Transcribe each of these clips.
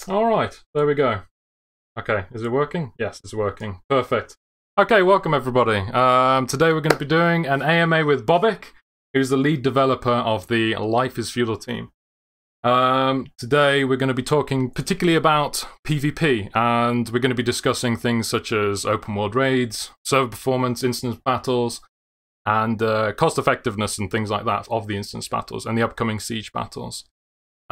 All right, there we go. Okay, is it working? Yes, it's working. Perfect. Okay, welcome everybody. Today we're going to be doing an AMA with Bobik, who's the lead developer of the Life is Feudal team. Today we're going to be talking particularly about PvP, and we're going to be discussing things such as open world raids, server performance, instance battles, and cost effectiveness and things like that of the instance battles and the upcoming siege battles.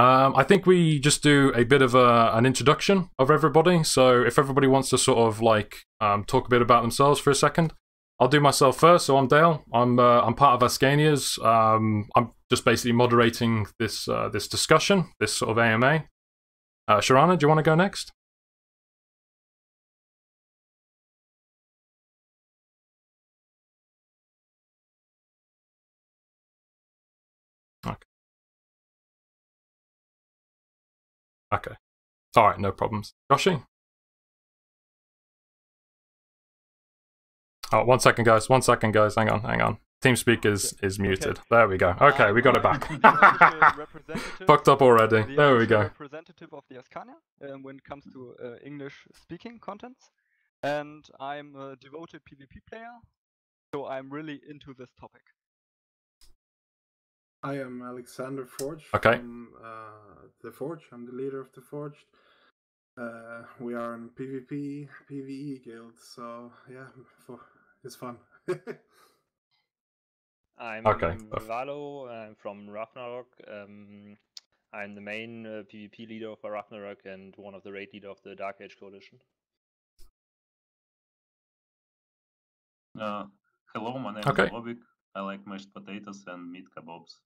I think we just do a bit of an introduction of everybody. So if everybody wants to sort of like talk a bit about themselves for a second, I'll do myself first. So I'm Dale. I'm part of Ascania's. I'm just basically moderating this this discussion, this sort of AMA. Sharana, do you want to go next? Okay. Okay. All right, no problems. Joshi? Oh, 1 second, guys. 1 second, guys. Hang on. TeamSpeak is muted. Okay. There we go. Okay, we got it back. Fucked up already. There we go. Representative of the Ascania when it comes to English-speaking contents, and I'm a devoted PvP player, so I'm really into this topic. I am Alexander Forge from the Forge. I'm the leader of the Forged. We are in PvP, PvE guild, so yeah, it's fun. I'm Valo. I'm from Ragnarok. I'm the main PvP leader for Ragnarok and one of the raid leader of the Dark Age Coalition. Hello, my name is Bobik. I like mashed potatoes and meat kebabs.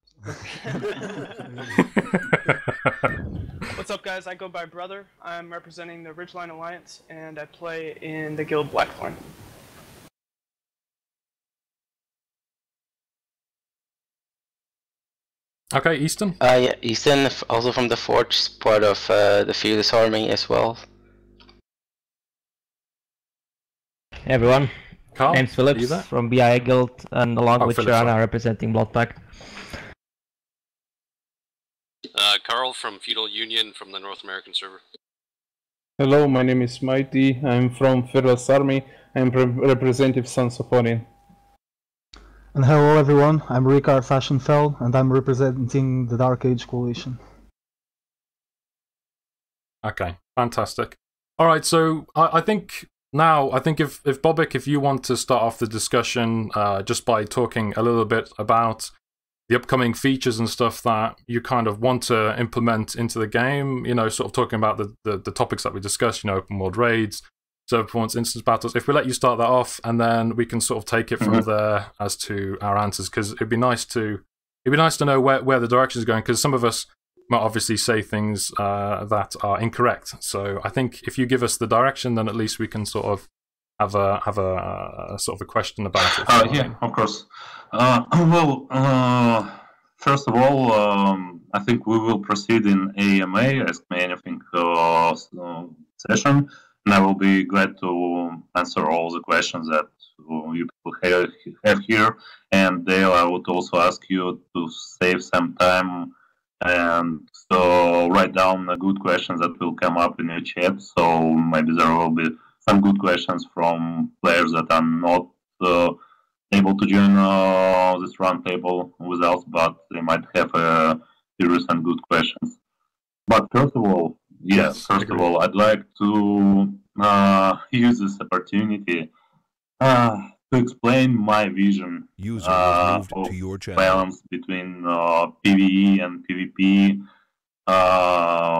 What's up, guys? I go by Brother. I'm representing the Ridgeline Alliance, and I play in the guild Blackthorn. Okay, Easton? Yeah, Easton, also from the Forge, part of the Feudal army as well. Hey everyone, Carl, name's Phillips from BI Guild, and along with Sharana representing Bloodpact. Carl from Feudal Union from the North American server. Hello, my name is Mighty. I'm from Feudal's army. I'm representative Sons of Odin. And hello everyone, I'm Ricard Fashionfell, and I'm representing the Dark Age Coalition. Okay, fantastic. Alright, so I think now, if Bobik, if you want to start off the discussion just by talking a little bit about the upcoming features and stuff that you kind of want to implement into the game, you know, sort of talking about the topics that we discussed, you know, open world raids, server performance, instance battles. If we let you start that off, and then we can sort of take it from there as to our answers, because it'd be nice to know where the direction is going, because some of us might obviously say things that are incorrect. So I think if you give us the direction, then at least we can sort of have a sort of a question about it. Yeah, of course. First of all, I think we will proceed in AMA, Ask Me Anything session, and I will be glad to answer all the questions that you people have here. And Dale, I would also ask you to save some time and so write down the good questions that will come up in your chat. So maybe there will be some good questions from players that are not able to join this roundtable with us, but they might have serious and good questions. But first of all, I'd like to use this opportunity to explain my vision of balance between PvE and PvP,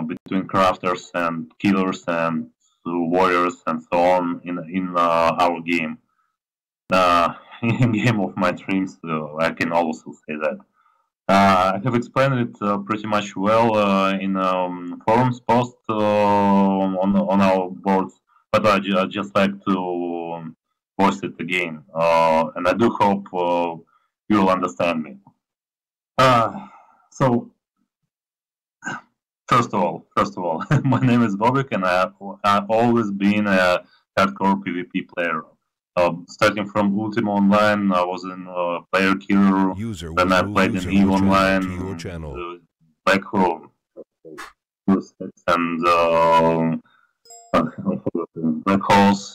between crafters and killers and warriors and so on in our game. In game of my dreams, I can also say that. I have explained it pretty much well in forums post on our boards, but I just like to voice it again, and I do hope you will understand me. So, first of all, my name is Bobik, and I've always been a hardcore PvP player. Starting from Ultima Online, I was in Player Killer, then I played in EVE Online, back home. and Black Holes,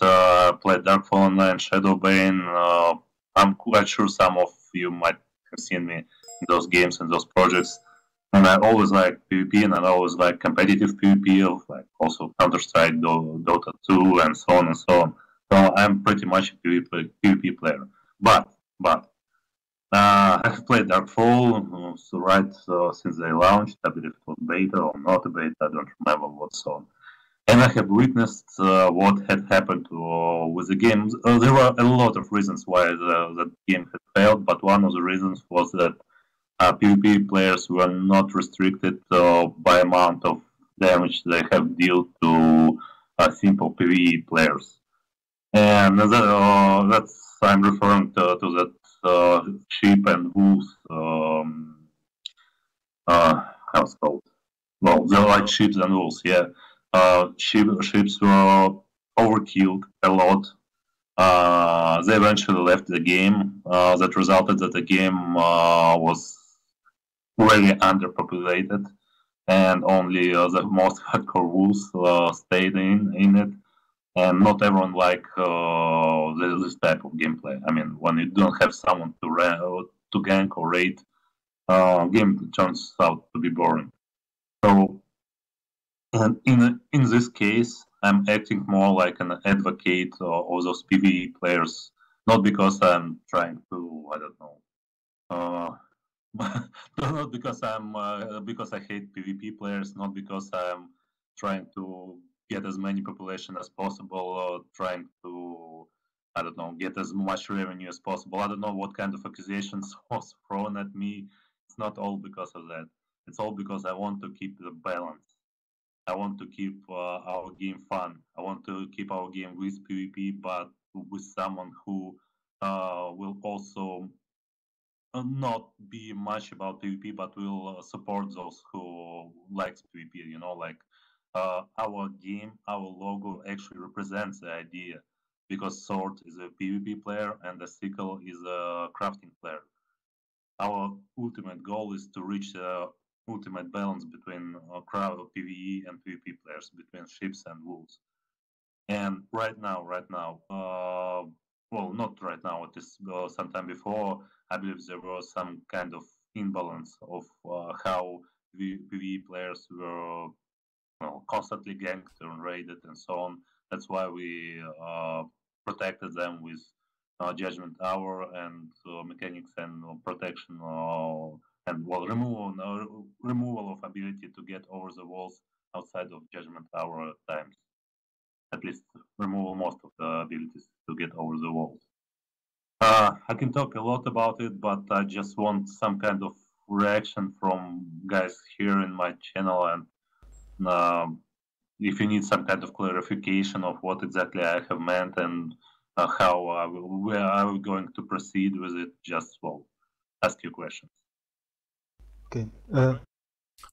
played Darkfall Online, Shadowbane. I'm quite sure some of you might have seen me in those games and those projects. And I always like PvP, and I always like competitive PvP, of like also Counter-Strike, Dota 2, and so on and so on. So I'm pretty much a PvP player. But I've played Darkfall since they launched. I believe it was beta or not a beta. I don't remember what's on. And I have witnessed what had happened with the game. There were a lot of reasons why that game had failed, but one of the reasons was that PvP players were not restricted by amount of damage they have dealt to simple PvE players. And that's I'm referring to that sheep and wolves. How it's called? Well, they're like sheep and wolves, yeah. Ships were overkilled a lot. They eventually left the game. That resulted that the game was really underpopulated, and only the most hardcore wolves stayed in it. And not everyone liked this type of gameplay. I mean, when you don't have someone to gank or raid, game turns out to be boring. So, and in this case, I'm acting more like an advocate of those PvE players, not because I'm trying to, I don't know, not because because I hate PvP players, not because I'm trying to get as many population as possible, trying to, I don't know, get as much revenue as possible. I don't know what kind of accusations was thrown at me. It's not all because of that. It's all because I want to keep the balance. I want to keep our game fun. I want to keep our game with PvP, but with someone who will also not be much about PvP, but will support those who likes PvP. You know, like our game, our logo actually represents the idea, because Sword is a PvP player and the Sickle is a crafting player. Our ultimate goal is to reach the ultimate balance between crowd of PvE and PvP players, between ships and wolves. And right now, well, not right now, it is sometime before, I believe there was some kind of imbalance of how PvE players were constantly ganked and raided and so on. That's why we protected them with Judgment Hour and mechanics and protection and removal of ability to get over the walls outside of Judgment Hour at times. At least removal most of the abilities to get over the walls. I can talk a lot about it, but I just want some kind of reaction from guys here in my channel, and if you need some kind of clarification of what exactly I have meant and how where are we going to proceed with it, just ask your questions. Okay.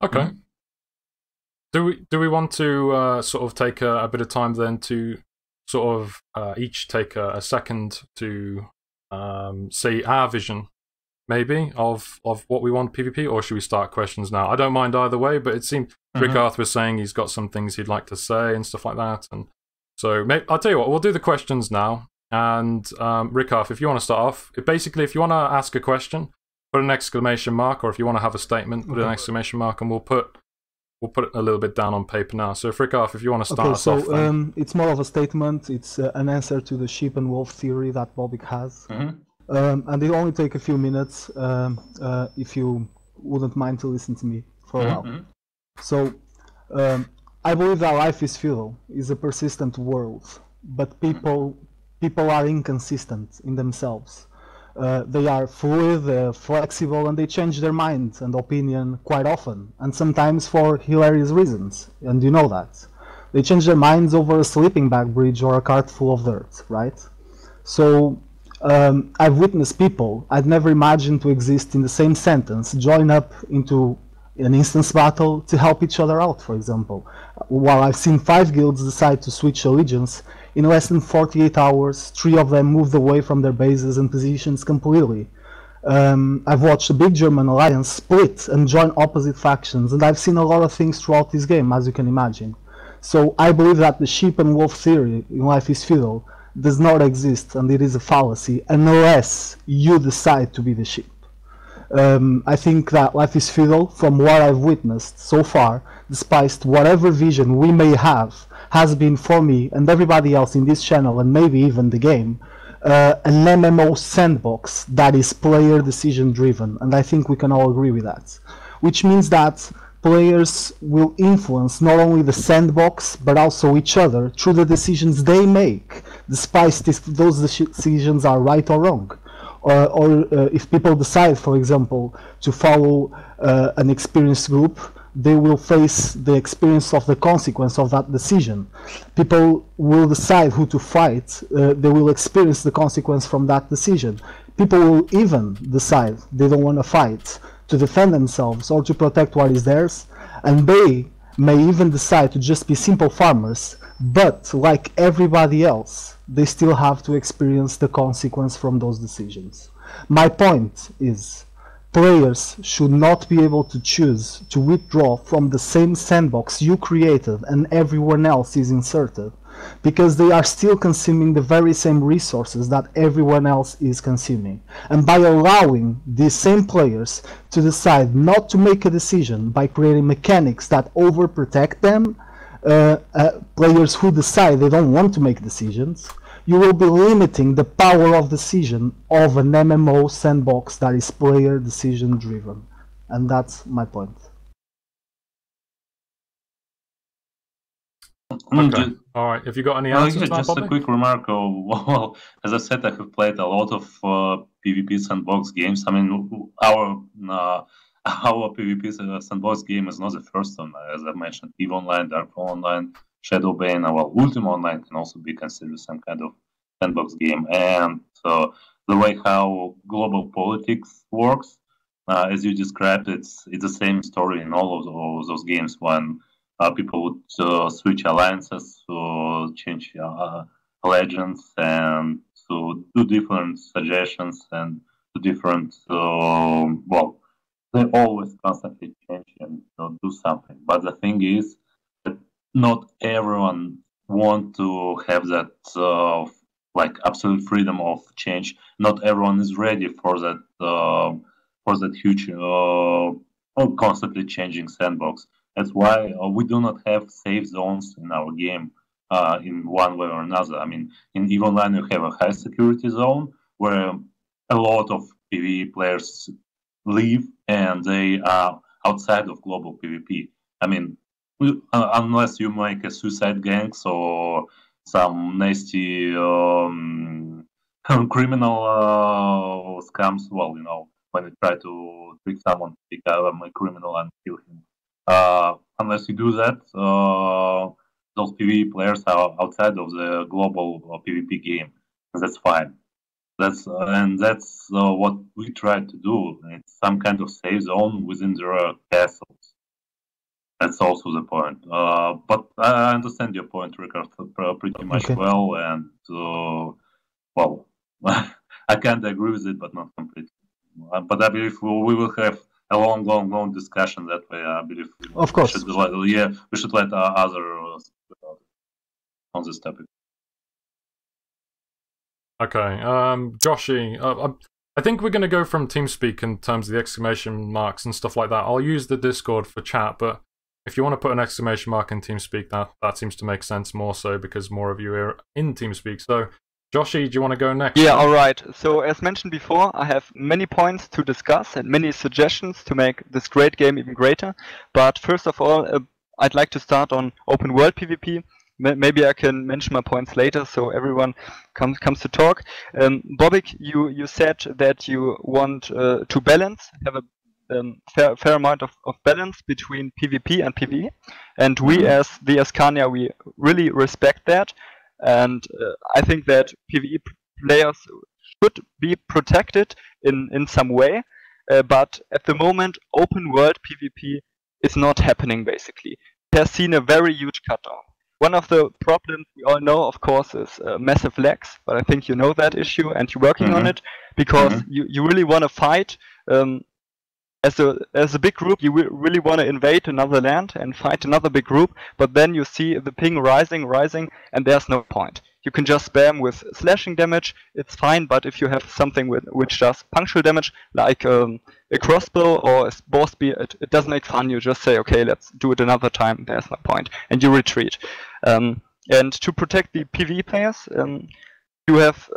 Okay. Do we want to sort of take a bit of time then to sort of each take a second to see our vision, maybe, of what we want PvP, or should we start questions now? I don't mind either way, but it seemed Rickarth was saying he's got some things he'd like to say and stuff like that, and so I'll tell you what, we'll do the questions now. And Rickarth, if you want to start off, basically, if you want to ask a question, put an exclamation mark, or if you want to have a statement, put an exclamation mark, and we'll put it a little bit down on paper now. So, Rickarth, if you want to start us off. So, it's more of a statement. It's an answer to the sheep and wolf theory that Bobik has. And it'll only take a few minutes, if you wouldn't mind to listen to me for a while. So, I believe that life is feudal, is a persistent world, but people are inconsistent in themselves. They are fluid, flexible, and they change their mind and opinion quite often, and sometimes for hilarious reasons, and you know that. They change their minds over a sleeping bag bridge or a cart full of dirt, right? So, I've witnessed people I'd never imagined to exist in the same sentence join up into an instance battle to help each other out, for example. While I've seen 5 guilds decide to switch allegiance, in less than 48 hours, 3 of them moved away from their bases and positions completely. I've watched the big German alliance split and join opposite factions, and I've seen a lot of things throughout this game, as you can imagine. So I believe that the sheep and wolf theory in Life is Feudal does not exist, and it is a fallacy unless you decide to be the sheep. I think that Life is Feudal, from what I've witnessed so far, despite whatever vision we may have, has been for me and everybody else in this channel, and maybe even the game, an MMO sandbox that is player decision driven, and I think we can all agree with that. Which means that players will influence not only the sandbox but also each other through the decisions they make, despite if those decisions are right or wrong. Or if people decide, for example, to follow an experienced group, they will face the experience of the consequence of that decision. People will decide who to fight, they will experience the consequence from that decision. People will even decide they don't want to fight to defend themselves or to protect what is theirs, and they may even decide to just be simple farmers, but like everybody else, they still have to experience the consequence from those decisions. My point is, players should not be able to choose to withdraw from the same sandbox you created and everyone else is inserted, because they are still consuming the very same resources that everyone else is consuming. And by allowing these same players to decide not to make a decision by creating mechanics that overprotect them, players who decide they don't want to make decisions, you will be limiting the power of decision of an MMO sandbox that is player decision driven. And that's my point. Okay. All right. Have you got any answers? Just a quick remark. Well, as I said, I have played a lot of PvP sandbox games. I mean, our PvP sandbox game is not the first one. As I mentioned, EVE Online, Darkfall Online, Shadowbane, well, Ultima Online can also be considered some kind of sandbox game. And the way how global politics works, as you described, it's the same story in all of those games when people would switch alliances, to change allegiance, and to do different suggestions and do different, well, they always constantly change and do something. But the thing is that not everyone want to have that like absolute freedom of change. Not everyone is ready for that huge constantly changing sandbox. That's why we do not have safe zones in our game in one way or another. I mean, in EVE Online you have a high security zone where a lot of PvE players live and they are outside of global PvP. I mean, unless you make a suicide gangs or some nasty criminal scams, well, you know, when you try to trick someone to become a criminal and kill him. Unless you do that, those PvE players are outside of the global PvP game. That's fine. That's what we try to do. It's some kind of safe zone within their castles. That's also the point. But I understand your point, Rickard, pretty much well. And well, I can't agree with it, but not completely. But I believe we will have a long discussion that way. I believe. Of course. We should let other speak about it on this topic. Okay, Joshy, I think we're going to go from TeamSpeak in terms of the exclamation marks and stuff like that. I'll use the Discord for chat, but if you want to put an exclamation mark in TeamSpeak, that seems to make sense more so because more of you are in TeamSpeak. So, Joshy, do you want to go next? Yeah, alright. So, as mentioned before, I have many points to discuss and many suggestions to make this great game even greater. But first of all, I'd like to start on open world PvP. Maybe I can mention my points later, so everyone comes to talk. Bobik, you said that you want to balance, have a fair amount of balance between PvP and PvE, and we as the Ascania, we really respect that, and I think that PvE players should be protected in some way, but at the moment, open world PvP is not happening basically. It has seen a very huge cut down. one of the problems we all know, of course, is massive lags, but I think you know that issue and you're working on it, because you really want to fight as a big group. You really want to invade another land and fight another big group, but then you see the ping rising, and there's no point. You can just spam with slashing damage, it's fine, but if you have something which does punctual damage, like a crossbow or a bow spear, it doesn't make fun. You just say, okay, let's do it another time, there's no point, and you retreat. And to protect the PvE players, you have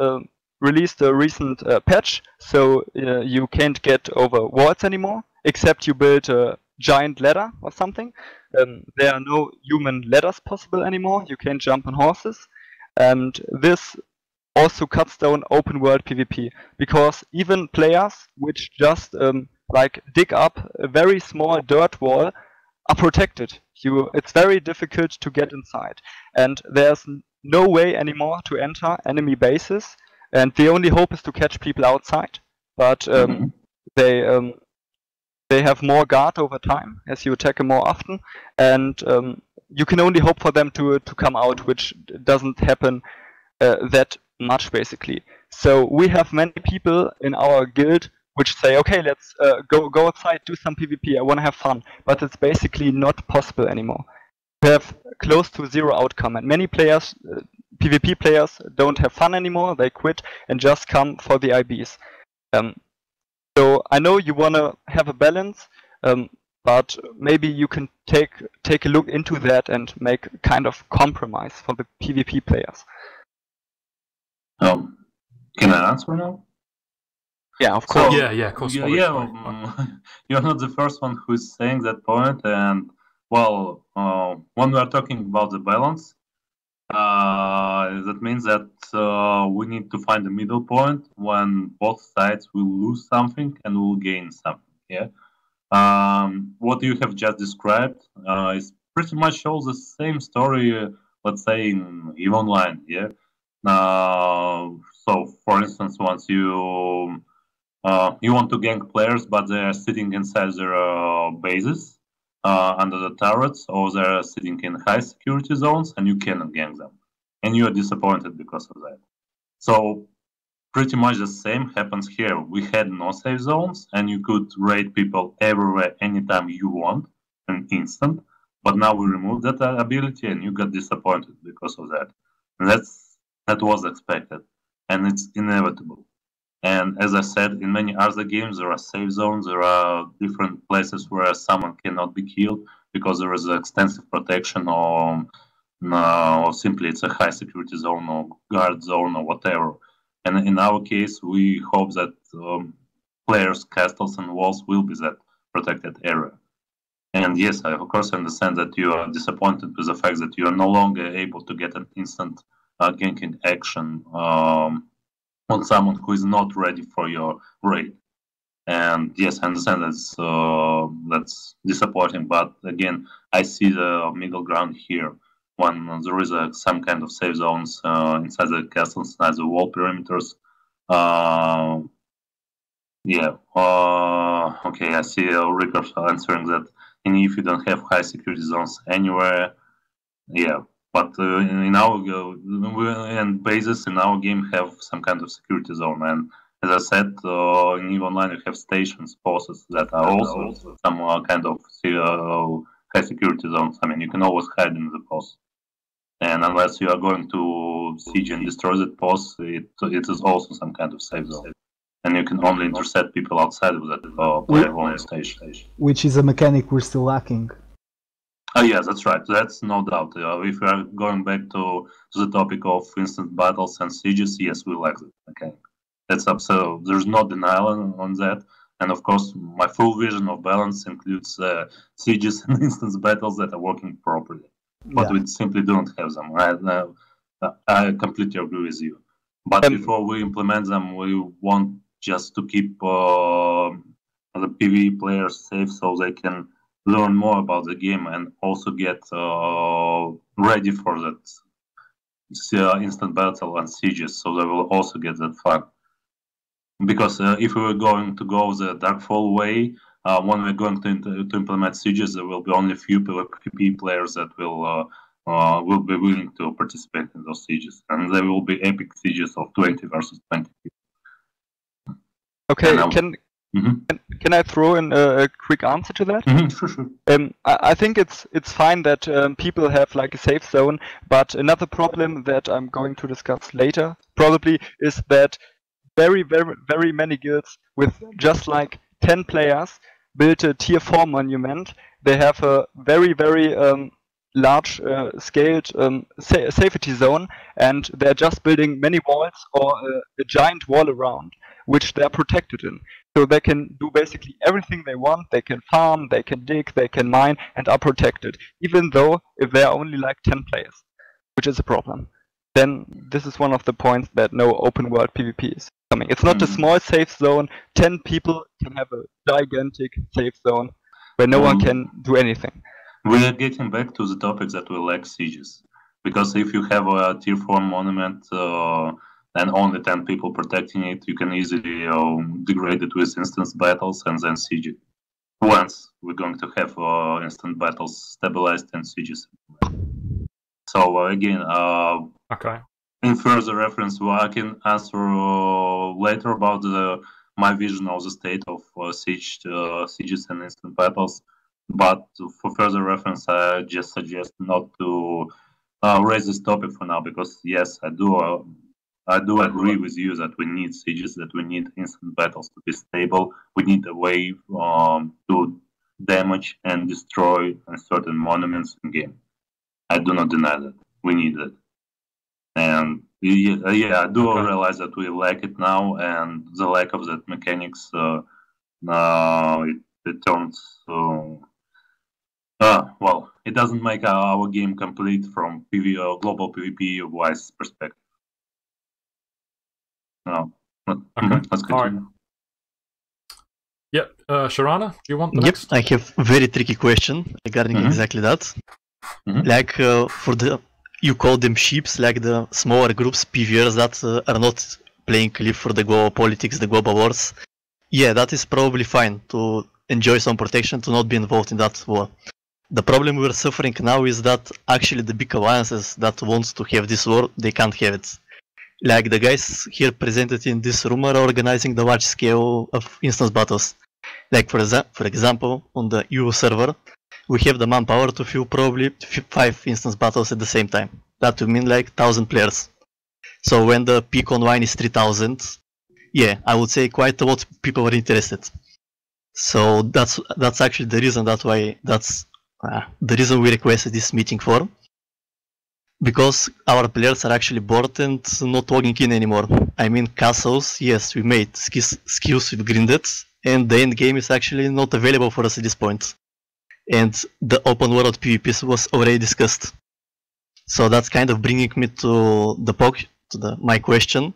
released a recent patch, so you can't get over walls anymore, except you build a giant ladder or something. There are no human ladders possible anymore, you can't jump on horses. And this also cuts down open world PvP, because even players which just like dig up a very small dirt wall are protected. It's very difficult to get inside, and there's no way anymore to enter enemy bases, and the only hope is to catch people outside. But they have more guard over time as you attack them more often, and you can only hope for them to come out, which doesn't happen that much, basically. So we have many people in our guild which say, okay, let's go outside, do some PvP, I want to have fun, but it's basically not possible anymore. We have close to zero outcome, and many players, PvP players, don't have fun anymore, they quit and just come for the IBs. So I know you want to have a balance, but maybe you can take a look into that and make a kind of compromise for the PvP players. Can I answer now? Yeah, of course. So, of course. You're not the first one who is saying that point, and well, when we are talking about the balance, that means that we need to find a middle point when both sides will lose something and will gain something. Yeah. What you have just described is pretty much all the same story, let's say in EVE Online. Yeah. So, for instance, once you want to gank players, but they are sitting inside their bases under the turrets, or they are sitting in high security zones, and you cannot gank them, and you are disappointed because of that. So pretty much the same happens here. We had no safe zones, and you could raid people everywhere, anytime you want, an instant. But now we removed that ability, and you got disappointed because of that. And that was expected, and it's inevitable. And as I said, in many other games, there are safe zones, there are different places where someone cannot be killed because there is extensive protection, or simply it's a high security zone or guard zone or whatever. And in our case, we hope that players' castles and walls will be that protected area. And yes, I of course understand that you are disappointed with the fact that you are no longer able to get an instant ganking action on someone who is not ready for your raid. And yes, I understand that's disappointing, but again, I see the middle ground here. When there is some kind of safe zones inside the castles, inside the wall perimeters. Okay, I see Rickard answering that if you don't have high security zones anywhere, yeah. But in our and bases in our game have some kind of security zone, and as I said, in EVE Online you have stations, posts that are also some kind of high security zones. I mean, you can always hide in the post, and unless you are going to siege and destroy that post, it is also some kind of safe zone, and you can only intercept people outside of that player-only station. Which is a mechanic we're still lacking. Oh yeah, that's right. That's no doubt. If we are going back to the topic of instant battles and sieges, yes, we lack it. Okay, that's absolute. There's no denial on that. And of course, my full vision of balance includes sieges and instant battles that are working properly. But we simply don't have them. I completely agree with you. But before we implement them, we want just to keep the PvE players safe so they can learn more about the game and also get ready for that instant battle and sieges, so they will also get that fun. Because if we were going to go the Darkfall way, when we're going to implement sieges, there will be only few PvP players that will will be willing to participate in those sieges, and there will be epic sieges of 20 versus 20 people. Okay, can I throw in a quick answer to that? Sure. I think it's fine that people have like a safe zone, but another problem that I'm going to discuss later probably is that very many guilds with just like 10 players built a tier 4 monument. They have a very large scaled safety zone, and they're just building many walls or a giant wall around, which they're protected in. So they can do basically everything they want. They can farm, they can dig, they can mine, and are protected, even though if there are only like 10 players, which is a problem. Then this is one of the points that no open world PvP is coming. It's not a small safe zone. 10 people can have a gigantic safe zone where no one can do anything. We are getting back to the topic that we lack sieges. Because if you have a tier 4 monument and only 10 people protecting it, you can easily degrade it with instance battles and then siege it. Once we're going to have instant battles stabilized and sieges. So again, in further reference, I can answer later about my vision of the state of sieges and instant battles. But for further reference, I just suggest not to raise this topic for now, because yes, I do agree with you that we need sieges, that we need instant battles to be stable. We need a way to damage and destroy certain monuments in game. I do not deny that. We need it. And yeah, I do realize that we lack it now, and the lack of that mechanics, it turns... well, it doesn't make our game complete from global PvP wise perspective. No. Let's continue. Yep, Sharana, do you want the next? I have a very tricky question regarding exactly that. Like for the, you call them sheeps, like the smaller groups, PvErs that are not playing Cliff for the global politics, the global wars. Yeah, that is probably fine to enjoy some protection, to not be involved in that war. The problem we're suffering now is that actually the big alliances that wants to have this war, they can't have it. Like the guys here presented in this room are organizing the large scale of instance battles. Like for example, on the EU server, we have the manpower to fill probably 5 instance battles at the same time. That would mean like 1,000 players. So when the peak online is 3,000, yeah, I would say quite a lot of people are interested. So that's actually the reason the reason we requested this meeting for, because our players are actually bored and not logging in anymore. I mean, castles, yes, we made skills with grinded, and the end game is actually not available for us at this point. And the open world PvPs was already discussed. So that's kind of bringing me to my question.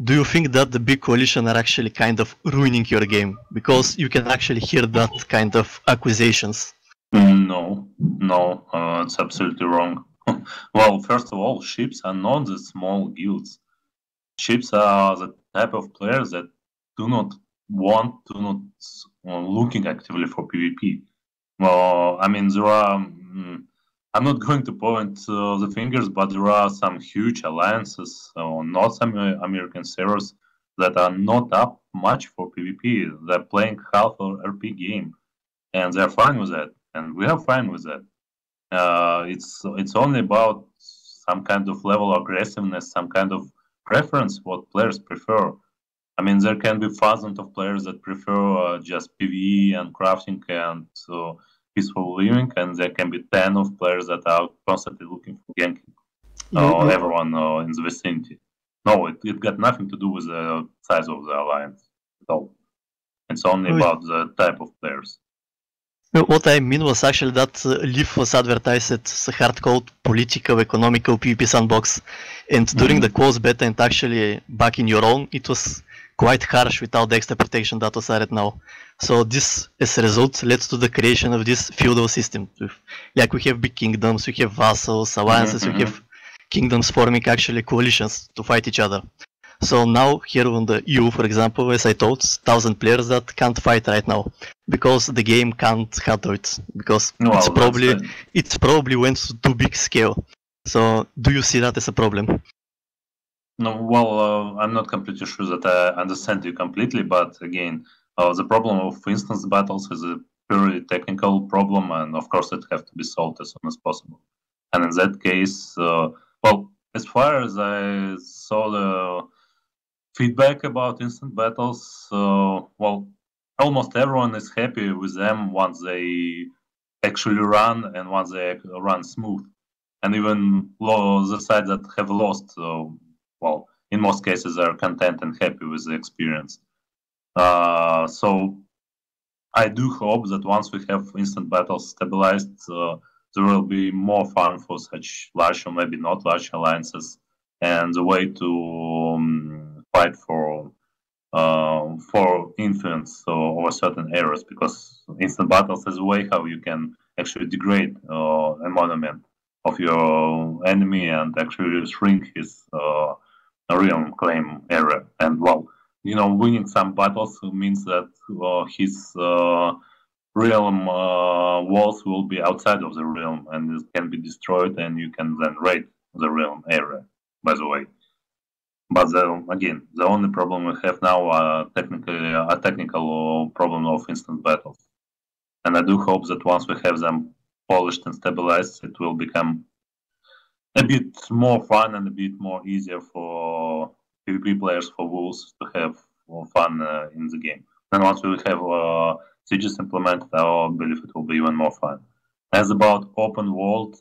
Do you think that the big coalition are actually kind of ruining your game? Because you can actually hear that kind of accusations. No, it's absolutely wrong. Well, first of all, ships are not the small guilds. Ships are the type of players that do not looking actively for PvP. Well, I mean, there are. I'm not going to point the fingers, but there are some huge alliances on North American servers that are not up much for PvP. They're playing half an RP game, and they're fine with that. And we are fine with that. It's only about some kind of level of aggressiveness, some kind of preference, what players prefer. I mean, there can be thousands of players that prefer just PvE and crafting and peaceful living, and there can be 10 of players that are constantly looking for ganking everyone in the vicinity. No, it got nothing to do with the size of the alliance at all. It's only about the type of players. What I mean was actually that Leaf was advertised as a hard-code political, economical PvP sandbox, and during the closed beta and actually back in your own, it was quite harsh without the extra protection that was added now. So this, as a result, led to the creation of this feudal system. Like we have big kingdoms, we have vassals, alliances, we have kingdoms forming actually coalitions to fight each other. So now here on the EU, for example, as I told, 1,000 players that can't fight right now because the game can't handle it, because it's probably went to too big scale. So do you see that as a problem? No, well, I'm not completely sure that I understand you completely, but again, the problem of instance battles is a purely technical problem, and of course it has to be solved as soon as possible. And in that case, well, as far as I saw the feedback about instant battles, well, almost everyone is happy with them once they actually run and once they run smooth. And even the sides that have lost, well, in most cases, are content and happy with the experience. So I do hope that once we have instant battles stabilized, there will be more fun for such large or maybe not large alliances, and the way to fight for influence over certain areas, because instant battles is a way how you can actually degrade a monument of your enemy and actually shrink his realm claim area. And well, winning some battles means that his realm walls will be outside of the realm and it can be destroyed, and you can then raid the realm area, by the way. But again, the only problem we have now are a technical problem of instant battles. And I do hope that once we have them polished and stabilized, it will become a bit more fun and a bit more easier for PvP players, for wolves, to have more fun in the game. And once we have sieges implemented, I believe it will be even more fun. As about open world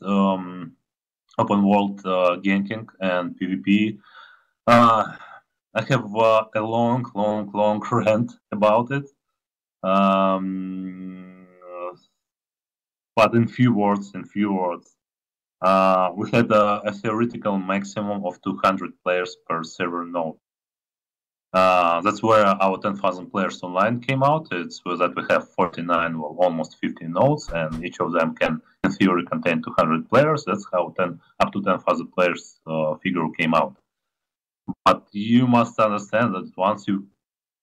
ganking and PvP, I have a long rant about it. But in few words, we had a theoretical maximum of 200 players per server node. That's where our 10,000 players online came out. It's that we have 49, well, almost 50 nodes, and each of them can, in theory, contain 200 players. That's how up to 10,000 players figure came out. But you must understand that once you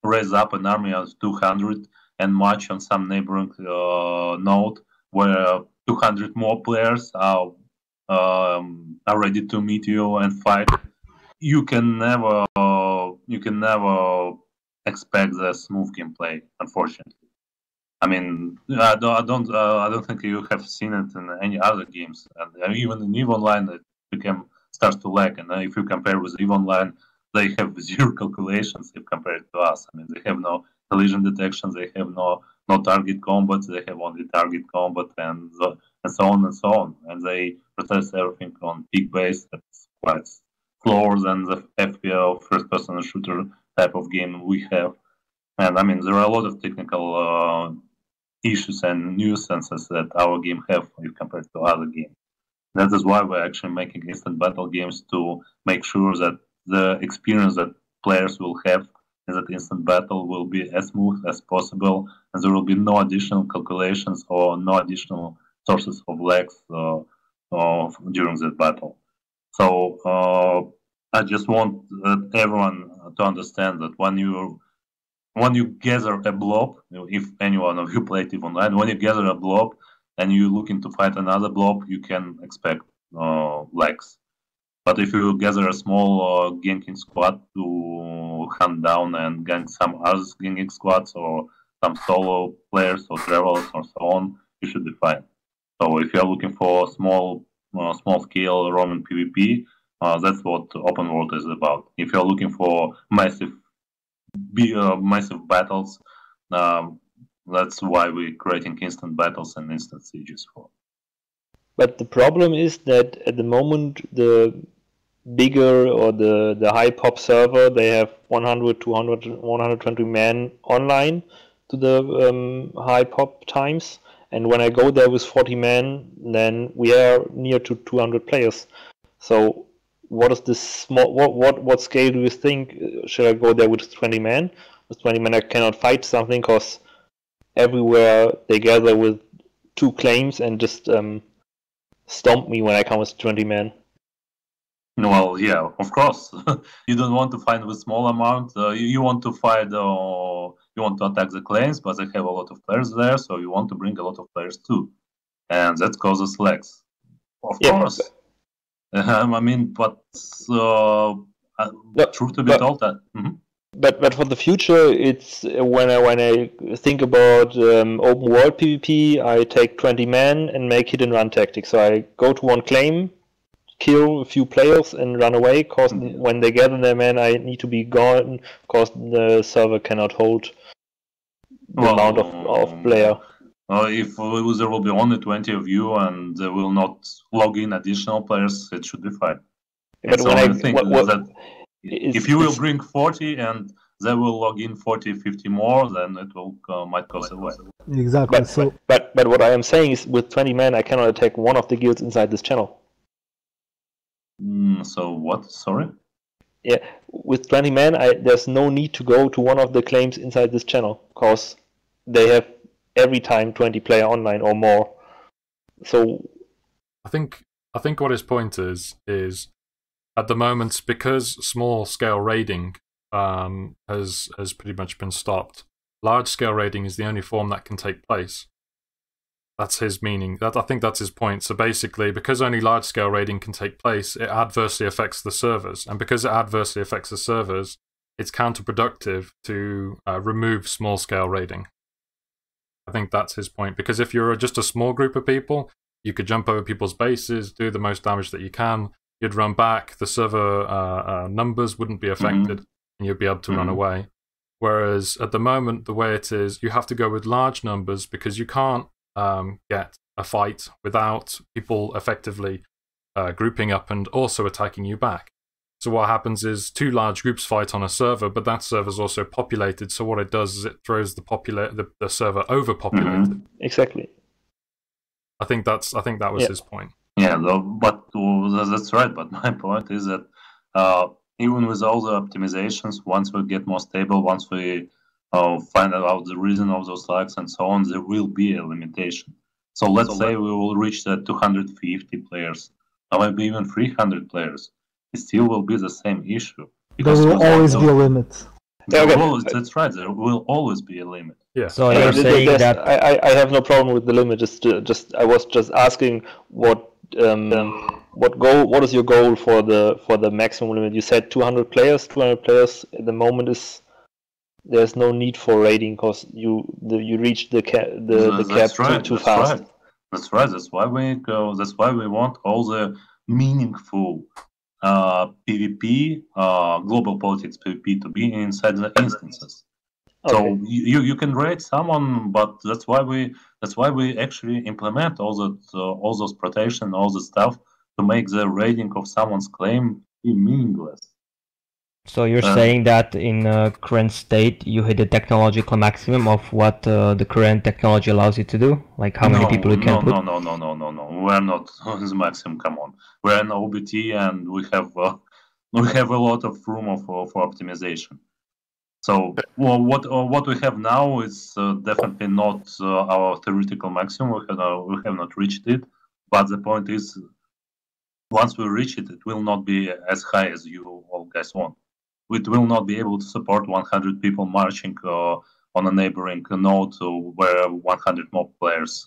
raise up an army of 200 and march on some neighboring node where 200 more players are ready to meet you and fight, you can never expect the smooth gameplay, unfortunately. I mean, I don't think you have seen it in any other games, and even in EVE Online it starts to lag. And if you compare with EVE Online, they have zero calculations if compared to us. I mean, they have no collision detection, they have no target combat, they have only target combat, and so on and so on. And they process everything on peak base. That's quite slower than the FPL first-person shooter type of game we have. And I mean, there are a lot of technical issues and nuisances that our game have if compared to other games. That is why we're actually making instant battle games, to make sure that the experience that players will have in that instant battle will be as smooth as possible, and there will be no additional calculations or no additional sources of lags during that battle. So I just want everyone to understand that when you gather a blob, if any one of you played EVE Online, when you gather a blob and you're looking to fight another blob, you can expect lags. But if you gather a small ganking squad to hunt down and gank some other ganking squads, or some solo players or travelers or so on, you should be fine. So if you're looking for small scale roaming PvP, that's what open world is about. If you're looking for massive battles, that's why we're creating instant battles and instant sieges for. But the problem is that at the moment, the bigger or the high pop server, they have 100, 200, 120 men online to the high pop times. And when I go there with 40 men, then we are near to 200 players. So what is this small? What scale do you think? Should I go there with 20 men? With 20 men, I cannot fight something, because everywhere they gather with 2 claims and just stomp me when I come with 20 men. Well, yeah, of course. You don't want to fight with small amount. You want to fight, you want to attack the claims, but they have a lot of players there, so you want to bring a lot of players too, and that causes lags. Of course. I mean, but truth to be told, that. But for the future, it's when I think about open world PvP, I take 20 men and make hit and run tactics. So I go to one claim, kill a few players and run away. Cause when they gather their men, I need to be gone because the server cannot hold the amount of player. If there will be only 20 of you and they will not log in additional players, it should be fine. But when I think that if you will bring 40 and they will log in 40, 50 more, then it will might cause a lag. Exactly. But what I am saying is, with 20 men, I cannot attack one of the guilds inside this channel. So what? Sorry? Yeah, with 20 men, there's no need to go to one of the claims inside this channel, because they have every time 20 player online or more. So I think what his point is at the moment, because small scale raiding has pretty much been stopped, large scale raiding is the only form that can take place. That's his meaning. I think that's his point. So basically, because only large scale raiding can take place, it adversely affects the servers, and because it adversely affects the servers, it's counterproductive to remove small scale raiding. I think that's his point, because if you're just a small group of people, you could jump over people's bases, do the most damage that you can, you'd run back, the server numbers wouldn't be affected, and you'd be able to run away. Whereas at the moment, the way it is, you have to go with large numbers because you can't get a fight without people effectively grouping up and also attacking you back. So what happens is two large groups fight on a server, but that server is also populated. So what it does is it throws the server overpopulated. Exactly. I think that was his point. Yeah, but that's right. But my point is that even with all the optimizations, once we get more stable, once we find out the reason of those lags and so on, there will be a limitation. So let's say we will reach the 250 players, or maybe even 300 players. It still will be the same issue. There will always be a limit. That's right. There will always be a limit. Yeah. So you're saying that I have no problem with the limit. I was just asking what is your goal for the maximum limit? You said 200 players. 200 players at the moment there's no need for raiding because you reach the cap too fast. Right. That's right. That's why we go. That's why we want all the meaningful PvP, global politics PvP to be inside the instances. Okay. So you can raid someone, but that's why we actually implement all those protection, all the stuff to make the raiding of someone's claim be meaningless. So you're saying that in current state you hit the technological maximum of what the current technology allows you to do? Like how many people you can put? No. We're not on the maximum. Come on, we're in OBT and we have a lot of room for optimization. So what we have now is definitely not our theoretical maximum. We have not reached it, but the point is, once we reach it, it will not be as high as you all guys want. It will not be able to support 100 people marching on a neighboring node where 100 mob players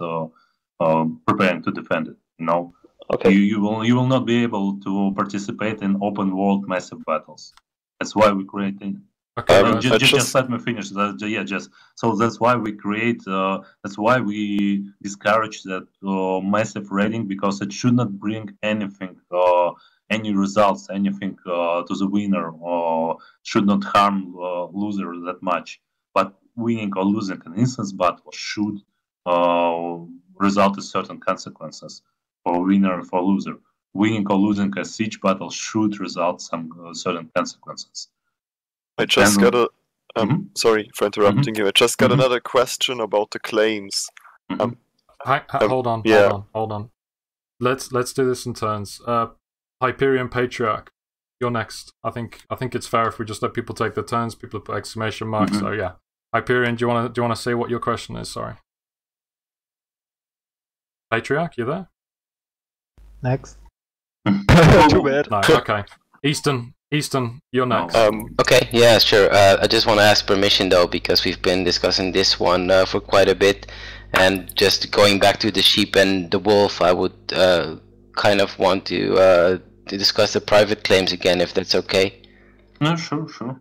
preparing to defend it. You know, okay. You will not be able to participate in open world massive battles. That's why we create it. Okay, just let me finish. So that's why we create. That's why we discourage that massive raiding, because it should not bring anything, any results, anything to the winner, or should not harm loser that much. But winning or losing an instance battle should result in certain consequences for winner and for loser. Winning or losing a siege battle should result some certain consequences. I just got a sorry for interrupting you. I just got another question about the claims. Hold on. Let's do this in turns. Hyperion Patriarch, you're next. I think it's fair if we just let people take their turns. People put exclamation marks. So yeah, Hyperion, do you want to say what your question is? Sorry. Patriarch, you there? Next. Too bad. No, okay. Easton, you're next. Okay, yeah, sure. I just want to ask permission though, because we've been discussing this one for quite a bit, and just going back to the sheep and the wolf, I would kind of want to discuss the private claims again, if that's okay. No, sure.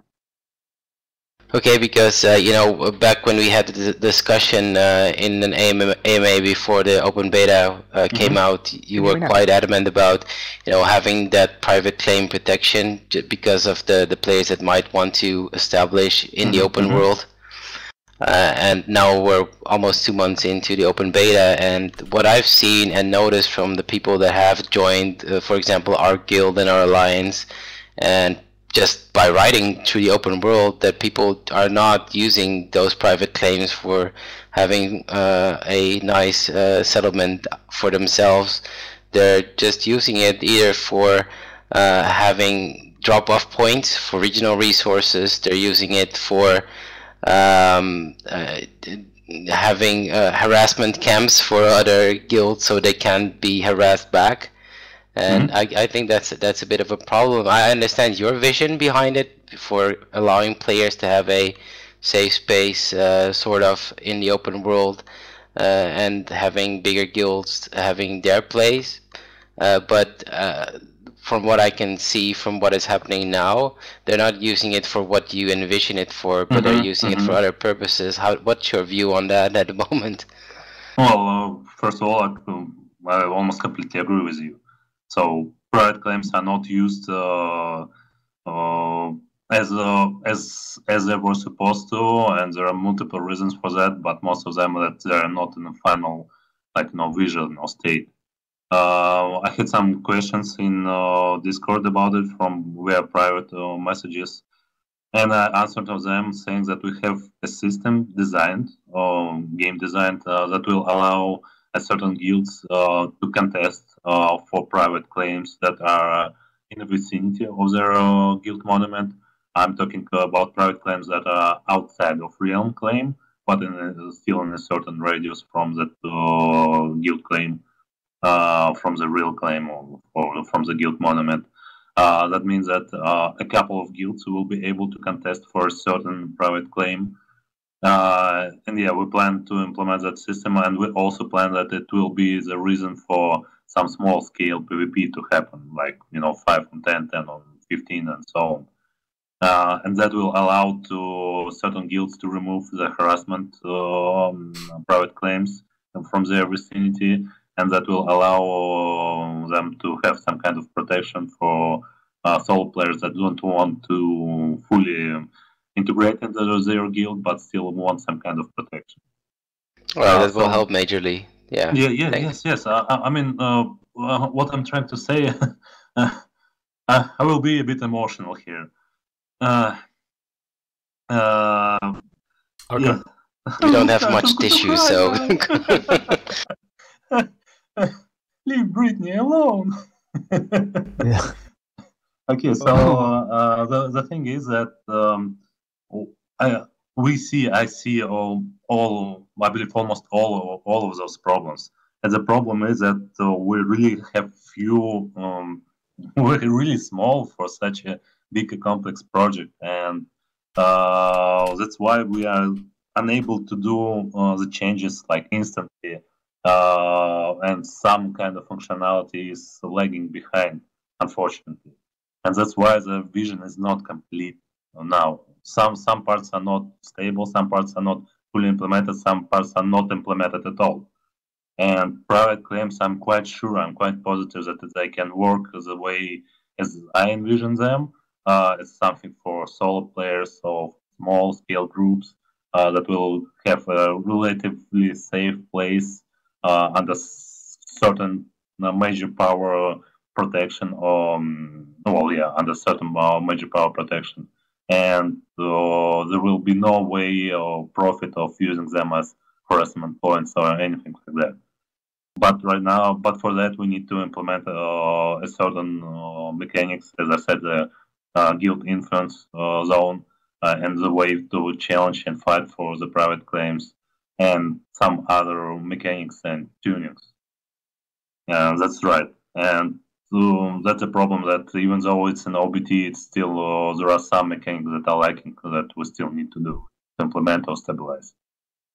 Okay, because you know, back when we had the discussion in an AMA before the open beta came out, you were quite adamant about, you know, having that private claim protection because of the players that might want to establish in the open world. And now we're almost 2 months into the open beta, and what I've seen and noticed from the people that have joined, for example, our guild and our alliance, and just by writing through the open world, that people are not using those private claims for having a nice settlement for themselves. They're just using it either for having drop-off points for regional resources. They're using it for having harassment camps for other guilds so they can be harassed back. And I think that's a bit of a problem. I understand your vision behind it for allowing players to have a safe space sort of in the open world and having bigger guilds having their place. But from what I can see from what is happening now, they're not using it for what you envision it for, but they're using it for other purposes. What's your view on that at the moment? Well, first of all, I almost completely agree with you. So private claims are not used as they were supposed to, and there are multiple reasons for that. But most of them that they are not in the final, vision or state. I had some questions in Discord about it from via private messages, and I answered to them saying that we have a system designed, game designed, that will allow certain guilds to contest for private claims that are in the vicinity of their guild monument. I'm talking about private claims that are outside of realm claim, but still in a certain radius from that guild claim, from the real claim or from the guild monument. That means that a couple of guilds will be able to contest for a certain private claim. And yeah, we plan to implement that system, and we also plan that it will be the reason for some small scale PvP to happen, 5 on 10, 10 on 15, and so on. And that will allow to certain guilds to remove the harassment private claims from their vicinity, and that will allow them to have some kind of protection for solo players that don't want to fully integrate into their guild, but still want some kind of protection. Well, that will help majorly. Yeah. Yes. I mean, what I'm trying to say, I will be a bit emotional here. Okay. Yeah. We don't have much tissue, so. Leave Britney alone. Yeah. Okay, so the thing is that I see I believe almost all of those problems, and the problem is that we really have few. We're really small for such a big complex project, and that's why we are unable to do the changes instantly, and some kind of functionality is lagging behind, unfortunately. And that's why the vision is not complete now. Some parts are not stable, some parts are not fully implemented, some parts are not implemented at all. And private claims, I'm quite positive that they can work the way as I envision them. It's something for solo players or small scale groups that will have a relatively safe place under certain major power protection, under certain major power protection, and there will be no way or profit of using them as harassment points or anything like that. But for that we need to implement a certain mechanics, as I said, the guild influence zone, and the way to challenge and fight for the private claims, and some other mechanics and tunings. That's right. And that's a problem. That even though it's an OBT, it's still there are some mechanics that are lacking that we still need to do to implement or stabilize.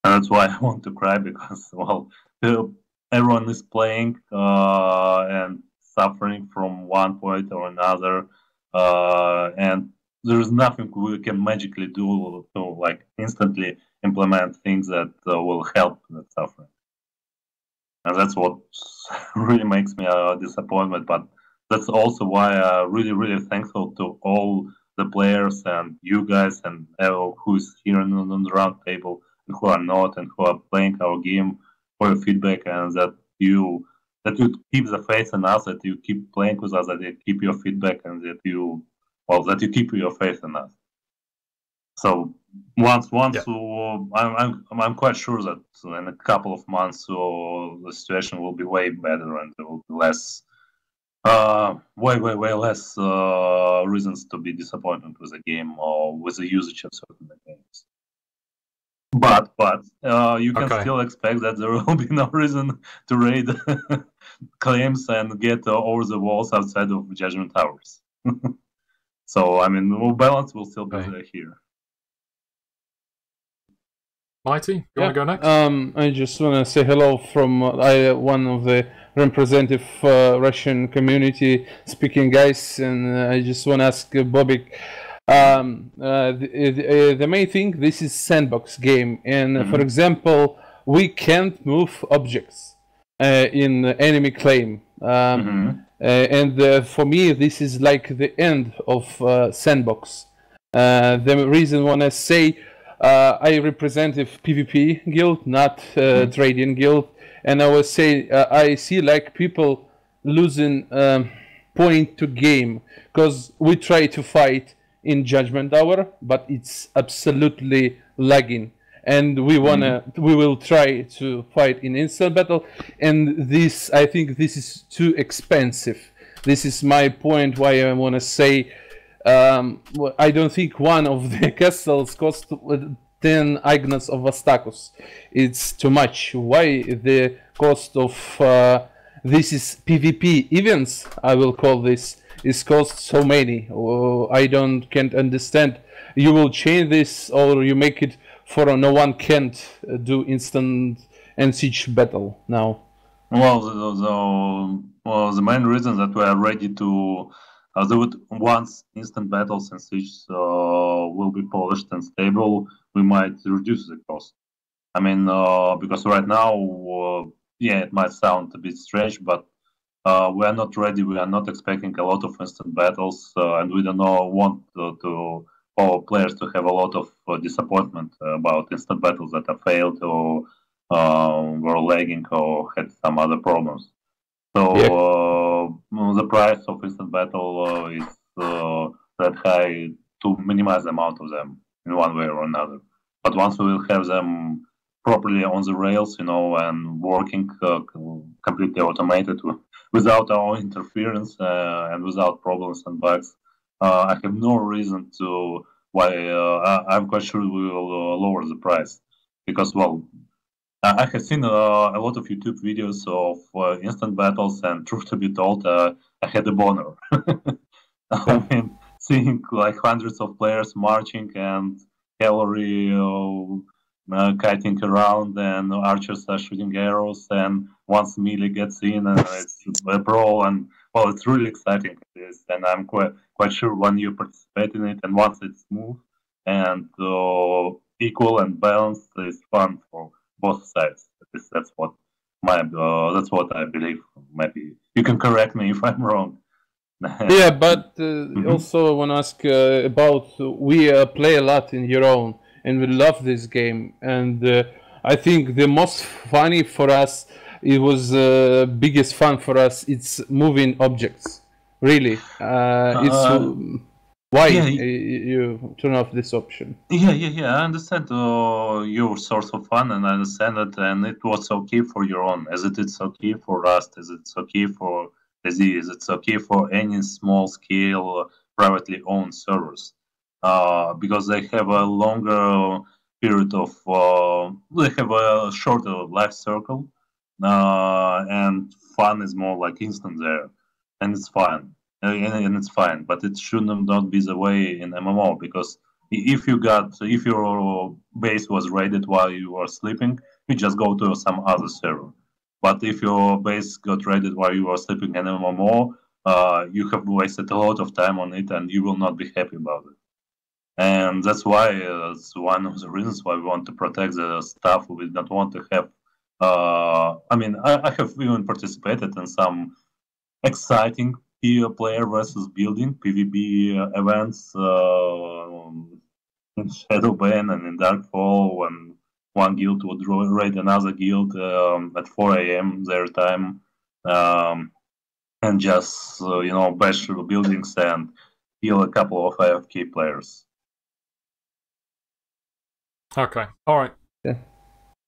And that's why I want to cry, because well, everyone is playing and suffering from one point or another, and there is nothing we can magically do to like instantly implement things that will help that suffering. And that's what really makes me a disappointment. But that's also why I'm really, really thankful to all the players and you guys and who is here on the round table and who are not and who are playing our game for your feedback, and that you keep the faith in us, that you keep playing with us, that you keep your feedback, and that you keep your faith in us. So once I'm quite sure that in a couple of months the situation will be way better and there will be less way less reasons to be disappointed with the game or with the usage of certain games. But you can still expect that there will be no reason to raid claims and get over the walls outside of Judgment Towers. So I mean, balance will still be there here. Mighty, you want to go next? I just want to say hello from one of the representative Russian community speaking guys, and I just want to ask Bobik. The main thing, this is sandbox game, and for example, we can't move objects in enemy claim, and for me, this is like the end of sandbox. The reason when I say I represent a PvP guild, not trading guild, and I will say I see like people losing point to game because we try to fight in Judgment Hour, but it's absolutely lagging, and we will try to fight in instant battle, and this, I think this is too expensive. This is my point why I want to say I don't think one of the castles cost 10 Agnes of Vastakus. It's too much. Why the cost of this is PvP events, I will call this, is cost so many? I can't understand. You will change this, or you make it for no one can't do instant and siege battle now. Well, the main reason that we are ready to once instant battles and siege will be polished and stable, we might reduce the cost. I mean, because right now, yeah, it might sound a bit strange, but we are not ready. We are not expecting a lot of instant battles, and we don't want our players to have a lot of disappointment about instant battles that have failed or were lagging or had some other problems. So the price of instant battle is that high to minimize the amount of them in one way or another. But once we will have them properly on the rails, and working completely automated without our interference and without problems and bugs, I have no reason to why I'm quite sure we will lower the price, because well, I have seen a lot of YouTube videos of instant battles, and truth to be told, I had a boner. I mean, seeing like hundreds of players marching and cavalry kiting around, and archers are shooting arrows, and once melee gets in, and it's a brawl, and well, it's really exciting. And I'm quite sure when you participate in it, and once it's smooth and equal and balanced, it's fun for both sides. That's what I believe. Maybe you can correct me if I'm wrong. Yeah, but also I want to ask about, we play a lot in your own, and we love this game, and I think the most funny for us, it was biggest fun for us, it's moving objects. Really, it's why you turn off this option? Yeah. I understand your source of fun, and I understand it, and it was okay for your own, as it's okay for Rust, as it's okay for Disease, it's okay for any small-scale privately owned servers, because they have a longer period of, they have a shorter life circle, and fun is more like instant there. and it's fine, and it's fine. But it should not be the way in MMO, because if your base was raided while you were sleeping, you just go to some other server. But if your base got raided while you were sleeping in MMO, you have wasted a lot of time on it, and you will not be happy about it. And that's why it's one of the reasons why we want to protect the stuff. We don't want to have. I mean, I have even participated in some exciting player versus building PvP events in Shadowbane and in Darkfall, when one guild would raid another guild at 4 a.m. their time, and just bash through buildings and kill a couple of AFK players. Okay, alright. Yeah.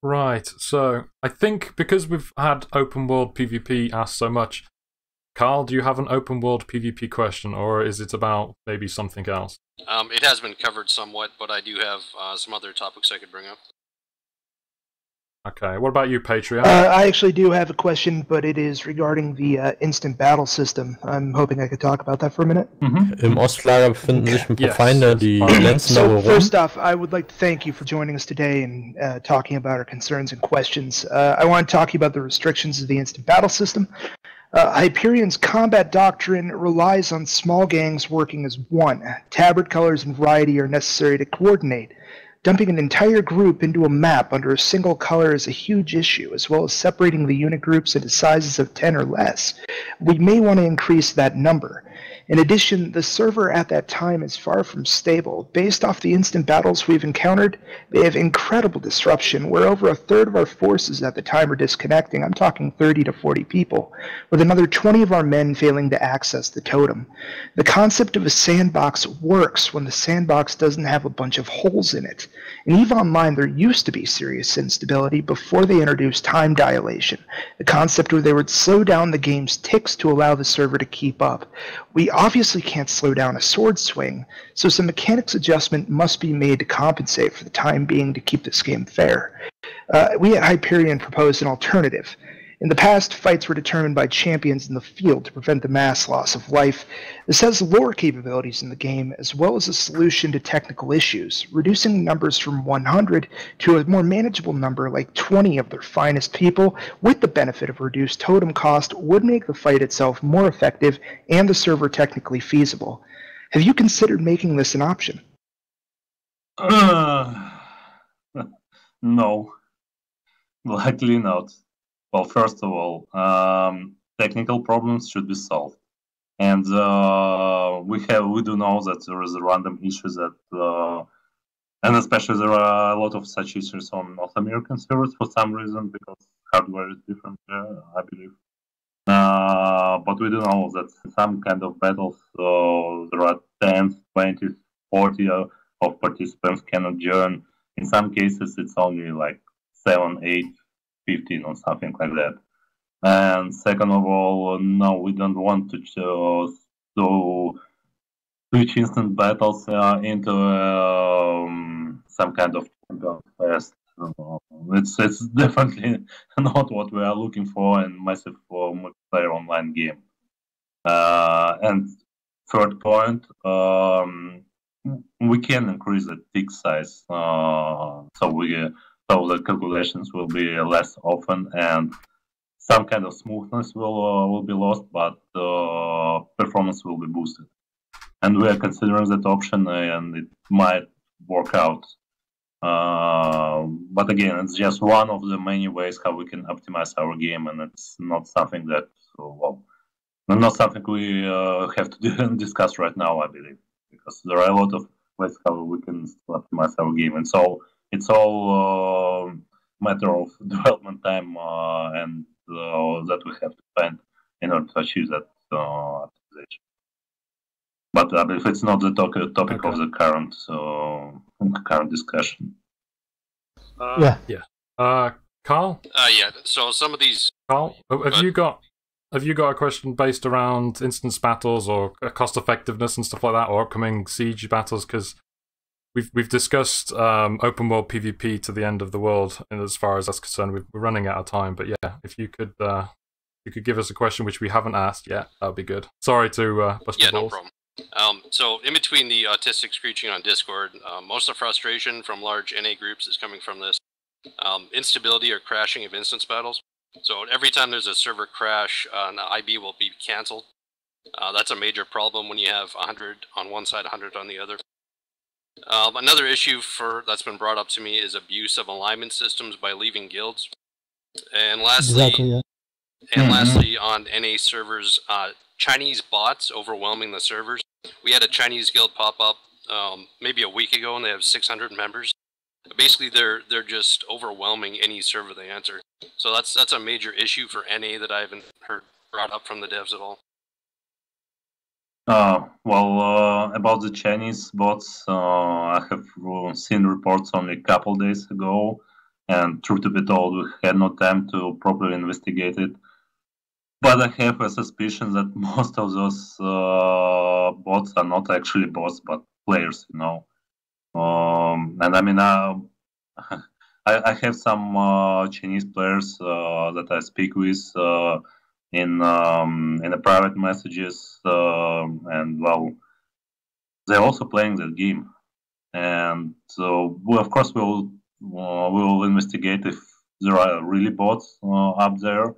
Right, so I think because we've had open world PvP asked so much, Carl, do you have an open world PvP question, or is it about maybe something else? It has been covered somewhat, but I do have some other topics I could bring up. Okay, what about you, Patreon? I actually do have a question, but it is regarding the instant battle system. I'm hoping I could talk about that for a minute. Im Ostlager befinden sich ein paar Feinde, die glänzen da So rum. first off, I would like to thank you for joining us today and talking about our concerns and questions. I want to talk about the restrictions of the instant battle system. Hyperion's combat doctrine relies on small gangs working as one. Tabard colors and variety are necessary to coordinate. Dumping an entire group into a map under a single color is a huge issue, as well as separating the unit groups into sizes of 10 or less. We may want to increase that number. In addition, the server at that time is far from stable. Based off the instant battles we've encountered, they have incredible disruption, where over a third of our forces at the time are disconnecting. I'm talking 30 to 40 people, with another 20 of our men failing to access the totem. The concept of a sandbox works when the sandbox doesn't have a bunch of holes in it. In EVE Online, there used to be serious instability before they introduced time dilation, the concept where they would slow down the game's ticks to allow the server to keep up. We obviously can't slow down a sword swing, so some mechanics adjustment must be made to compensate for the time being to keep this game fair. We at Hyperion proposed an alternative. In the past, fights were determined by champions in the field to prevent the mass loss of life. This has lower capabilities in the game, as well as a solution to technical issues. Reducing numbers from 100 to a more manageable number like 20 of their finest people, with the benefit of reduced totem cost, would make the fight itself more effective and the server technically feasible. Have you considered making this an option? No, likely not. Well, first of all, technical problems should be solved, and we do know that there is a random issues that, and especially there are a lot of such issues on North American servers for some reason, because hardware is different there, I believe. But we do know that in some kind of battles there are 10, 20, 40 of participants cannot join. In some cases, it's only like 7, 8. 15 or something like that. And second of all, no, we don't want to switch instant battles into some kind of fest. It's definitely not what we are looking for in massive multiplayer online game. And third point, we can increase the tick size, so the calculations will be less often, and some kind of smoothness will be lost, but performance will be boosted. And we are considering that option, and it might work out. But again, it's just one of the many ways how we can optimize our game, and it's not something that, not something we have to discuss right now, I believe, because there are a lot of ways how we can still optimize our game, and so it's all matter of development time and that we have to spend in order to achieve that optimization. But I believe it's not the topic of the current discussion. Yeah. Carl? Yeah, so some of these... Carl, have you got a question based around instance battles or cost effectiveness and stuff like that, or upcoming siege battles? Because we've discussed open world PvP to the end of the world, and as far as that's concerned, we're running out of time. But yeah, if you could you could give us a question which we haven't asked yet, that would be good. Sorry to bust your balls. No problem. So in between the autistic screeching on Discord, most of the frustration from large NA groups is coming from this instability or crashing of instance battles. So every time there's a server crash, an IB will be cancelled. That's a major problem when you have 100 on one side, 100 on the other. Another issue that's been brought up to me is abuse of alignment systems by leaving guilds. And lastly, lastly on NA servers, Chinese bots overwhelming the servers. We had a Chinese guild pop up maybe a week ago, and they have 600 members. Basically, they're just overwhelming any server they enter. So that's a major issue for NA that I haven't heard brought up from the devs at all. About the Chinese bots, I have seen reports only a couple days ago, and truth to be told, we had no time to properly investigate it. But I have a suspicion that most of those bots are not actually bots, but players, you know. And I mean, I have some Chinese players that I speak with in the private messages, and well, they're also playing that game, and so of course we'll investigate if there are really bots up there,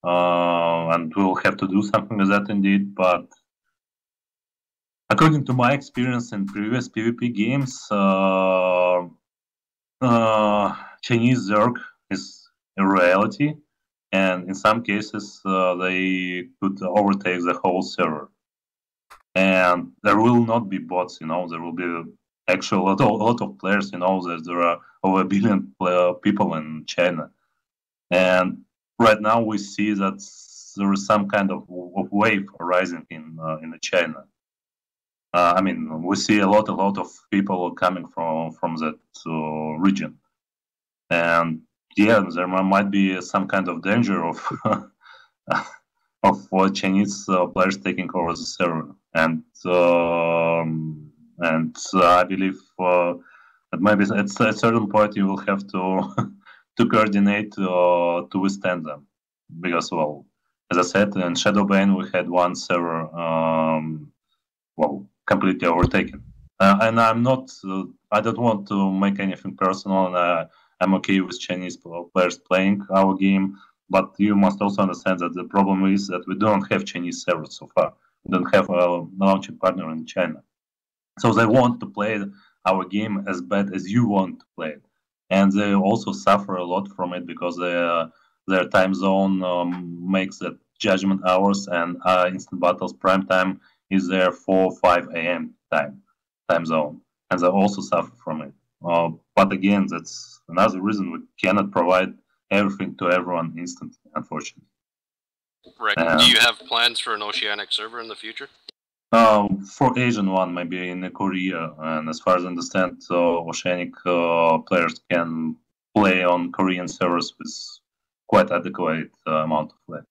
and we'll have to do something with that indeed. But according to my experience in previous PvP games, Chinese Zerg is a reality. And in some cases, they could overtake the whole server. And there will not be bots, you know. There will be actually a lot of players, you know. There are over 1 billion people in China. And right now we see that there is some kind of wave arising in China. I mean, we see a lot of people coming from that region. And yeah, there might be some kind of danger of Chinese players taking over the server, and I believe that maybe at a certain point you will have to coordinate to withstand them, because well, as I said, in Shadowbane we had one server completely overtaken, and I don't want to make anything personal, and I'm okay with Chinese players playing our game, but you must also understand that the problem is that we don't have Chinese servers so far. We don't have a launching partner in China. So they want to play our game as bad as you want to play it. And they also suffer a lot from it because their time zone makes the judgment hours, and instant battles prime time is their 4 5 a.m. time zone. And they also suffer from it. But again, that's another reason we cannot provide everything to everyone instantly, unfortunately. Right. Do you have plans for an Oceanic server in the future? For Asian one, maybe in Korea. And as far as I understand, Oceanic players can play on Korean servers with quite adequate amount of lag.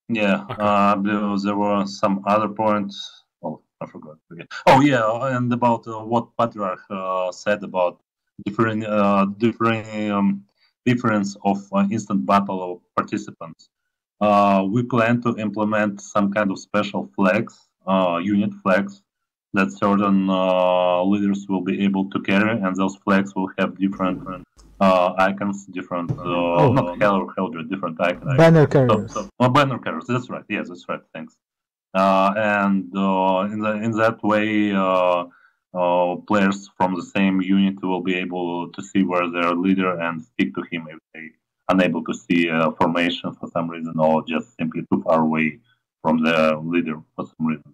There were some other points. I forgot. Oh yeah, and about what Patriarch said about difference of instant battle participants. We plan to implement some kind of special flags, unit flags, that certain leaders will be able to carry, and those flags will have different icons, different different icons. Banner carriers. Banner carriers. That's right. Yes, that's right. Thanks. And in that way, players from the same unit will be able to see where their leader and speak to him if they unable to see formation for some reason, or just simply too far away from the leader for some reason.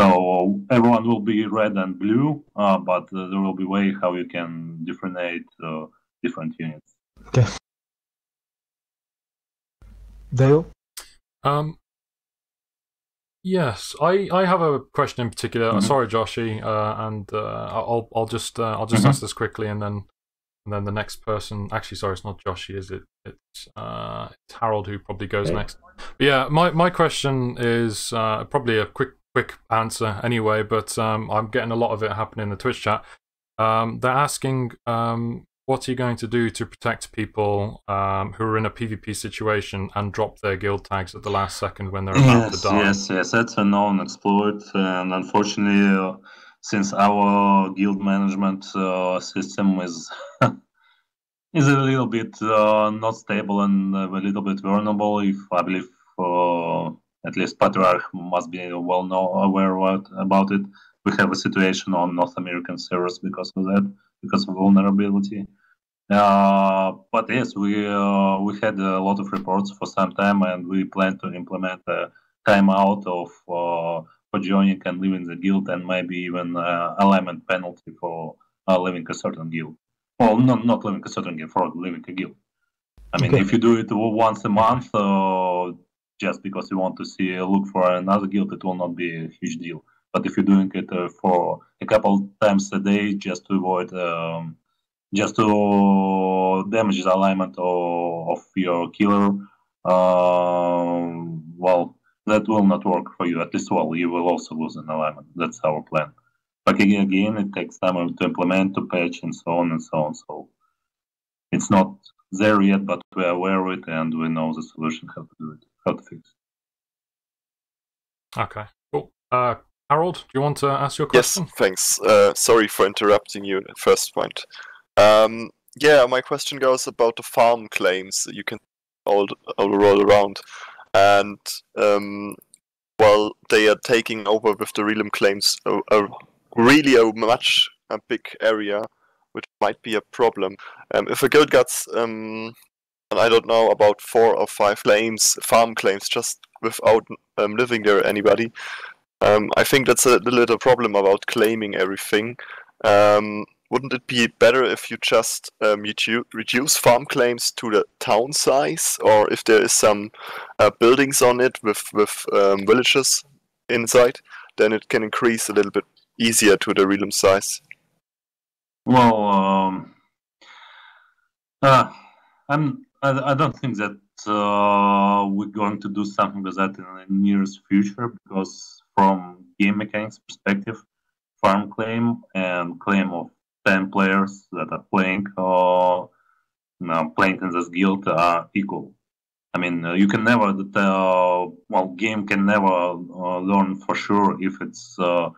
So everyone will be red and blue, but there will be a way how you can differentiate different units. Okay. Dale? Yes, I have a question in particular. Sorry, Joshi, and I'll just ask this quickly, and then the next person. Actually, sorry, it's not Joshi, is it? It's Harold who probably goes next. But yeah, my question is probably a quick answer anyway, but I'm getting a lot of it happening in the Twitch chat. They're asking what are you going to do to protect people who are in a PvP situation and drop their guild tags at the last second when they're about to die? Yes, that's a known exploit, and unfortunately, since our guild management system is is a little bit not stable and a little bit vulnerable, if I believe at least Patriarch must be well aware about it. We have a situation on North American servers because of that, because of vulnerability. But yes, we had a lot of reports for some time, and we plan to implement a timeout of for joining and leaving the guild, and maybe even alignment penalty for leaving a certain guild. Well, not leaving a certain guild, for leaving a guild. I mean, if you do it once a month, just because you want to look for another guild, it will not be a huge deal. But if you're doing it for a couple times a day, just to avoid, just to damage the alignment of your killer, well, that will not work for you. At least, well, you will also lose an alignment. That's our plan. But again, it takes time to implement, to patch, and so on and so on. So it's not there yet, but we're aware of it, and we know the solution, how to do it, how to fix it. Okay, cool. Harold, do you want to ask your question? Yes, thanks. Sorry for interrupting you at first point. Yeah, my question goes about the farm claims that you can all roll around. And, well, they are taking over with the realm claims really a big area, which might be a problem. If a guild gets, I don't know, about 4 or 5 farm claims, just without living there anybody, I think that's a little problem about claiming everything. Wouldn't it be better if you just reduce farm claims to the town size, or if there is some buildings on it with villages inside, then it can increase a little bit easier to the realm size? Well, I don't think that we're going to do something with that in the nearest future, because from game mechanics perspective, farm claim and claim of 10 players that are playing in this guild are equal. I mean, you can never game can never learn for sure if it's a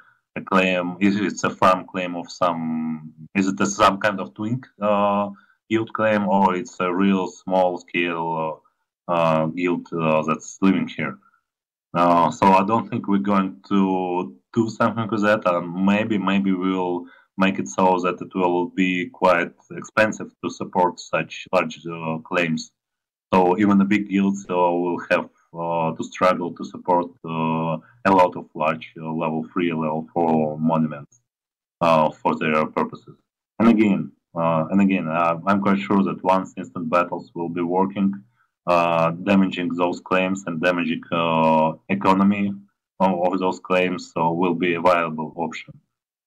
claim, if it's a farm claim of some, is it some kind of twink guild claim, or it's a real small scale guild that's living here. So I don't think we're going to do something with that. Maybe we'll make it so that it will be quite expensive to support such large claims. So even the big guilds will have to struggle to support a lot of large level 3, level 4 monuments for their purposes. And again, I'm quite sure that once instant battles will be working, damaging those claims and damaging economy of those claims will be a viable option.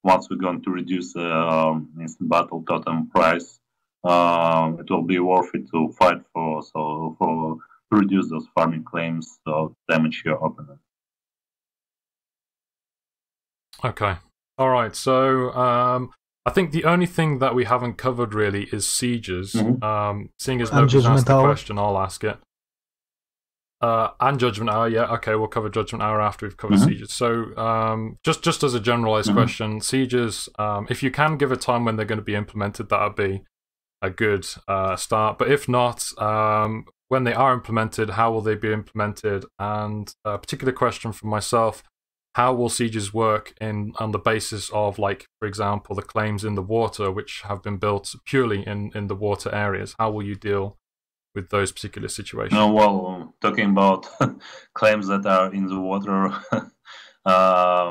Once we're going to reduce instant battle totem price, it will be worth it to fight to reduce those farming claims to damage your opponent. Okay. All right. So I think the only thing that we haven't covered really is sieges. Seeing as nobody's asked the question, I'll ask it. And Judgment Hour, yeah, okay, we'll cover Judgment Hour after we've covered sieges. So, just as a generalized question, sieges, if you can give a time when they're going to be implemented, that would be a good start. But if not, when they are implemented, how will they be implemented? And a particular question from myself: how will sieges work on the basis of, like, for example, the claims in the water, which have been built purely in the water areas? How will you deal with those particular situations? Well, talking about claims that are in the water, I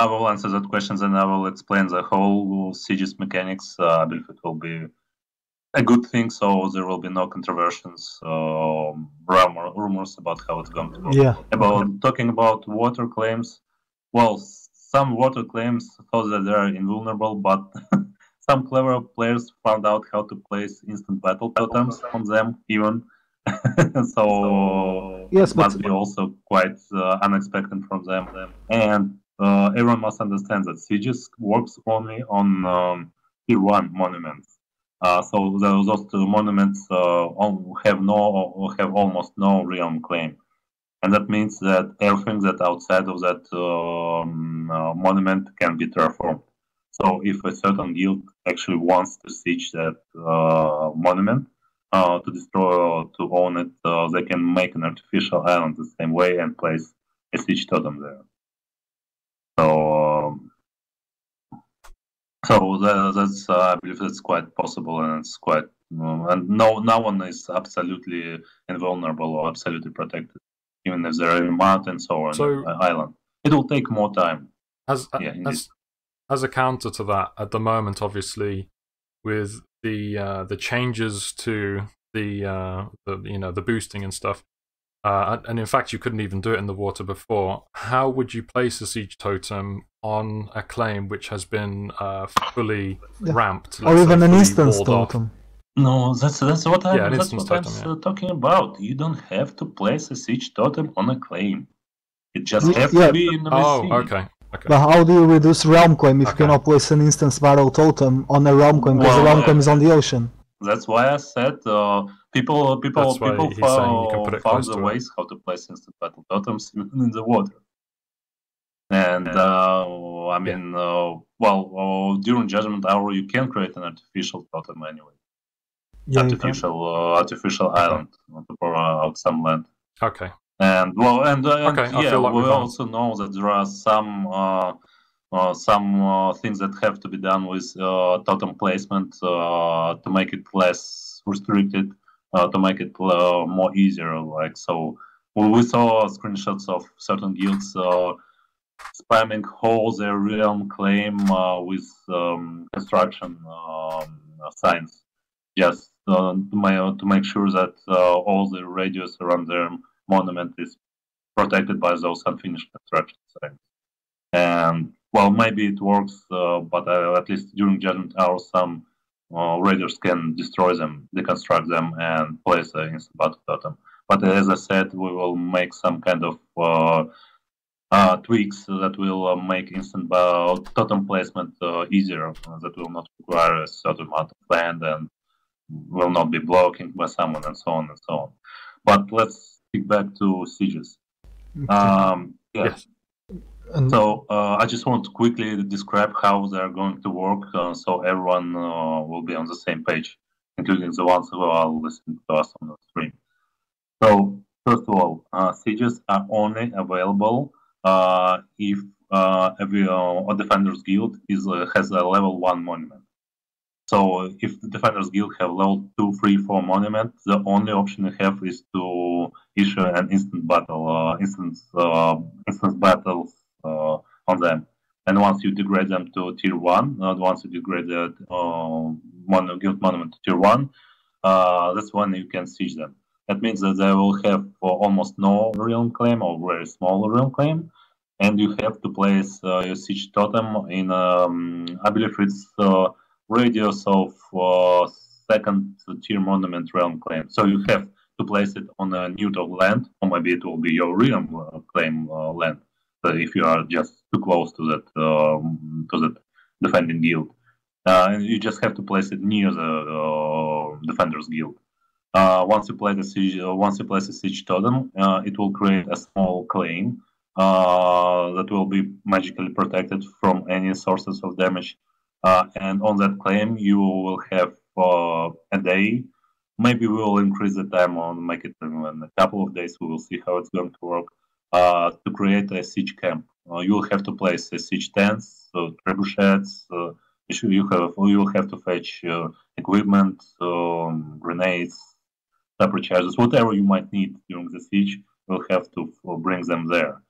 will answer that question and I will explain the whole sieges mechanics. I believe it will be a good thing, so there will be no controversies, rumors about how it's going to go. Yeah. Talking about water claims, well, some water claims thought that they are invulnerable, but some clever players found out how to place instant battle totems on them, even. So yes, it must be also quite unexpected from them. And everyone must understand that sieges works only on tier 1 monuments. So those two monuments have almost no realm claim, and that means that everything that outside of that monument can be terraformed. So if a certain guild actually wants to siege that monument, to destroy or to own it, they can make an artificial island the same way and place a siege totem there. So that's I believe that's quite possible, and it's quite and no one is absolutely invulnerable or absolutely protected, even if they're in a mountain or an island. It will take more time. As a counter to that, at the moment, obviously, with the changes to the boosting and stuff, and in fact you couldn't even do it in the water before. How would you place a siege totem on a claim which has been fully ramped, or even an instance totem? No, that's what I'm talking about. You don't have to place a siege totem on a claim. It just has to be in the machine. Okay. But how do you reduce realm claim if you cannot place an instance battle totem on a realm claim, because the realm claim is on the ocean? That's why I said people found the ways how to place instant battle totems even in the water. And I mean, during Judgment Hour you can create an artificial totem anyway. Yeah, artificial island out some land. Okay. And we also know that there are some things that have to be done with totem placement to make it less restricted, to make it more easier. Like so, we saw screenshots of certain guilds spamming whole their realm claim with construction signs, just to make sure that all the radius around their monument is protected by those unfinished construction signs. And well, maybe it works, but at least during Judgment Hour, some raiders can destroy them, deconstruct them, and place an instant battle totem. But as I said, we will make some kind of tweaks that will make instant totem placement easier. That will not require a certain amount of land and will not be blocking by someone, and so on and so on. But let's stick back to sieges. Yes. So I just want to quickly describe how they are going to work, so everyone will be on the same page, including the ones who are listening to us on the stream. So first of all, sieges are only available if every Defender's Guild has a level 1 monument. So if the Defender's Guild have level 2, 3, 4 monument, the only option you have is to issue an instant battle, instance battles on them. And once you degrade them to tier 1, once you degrade the guild monument to tier 1, that's when you can siege them. That means that they will have almost no realm claim or very small realm claim, and you have to place your siege totem in, I believe it's radius of second tier monument realm claim. So you have to place it on a neutral land, or maybe it will be your realm claim land. So if you are just too close to that defending guild, and you just have to place it near the defender's guild. Once you place a siege totem, it will create a small claim that will be magically protected from any sources of damage. And on that claim, you will have a day. Maybe we will increase the time on make it in a couple of days. We will see how it's going to work. To create a siege camp, you will have to place a siege tents, trebuchets. You will have to fetch equipment, grenades, superchargers, whatever you might need during the siege. You'll have to bring them there.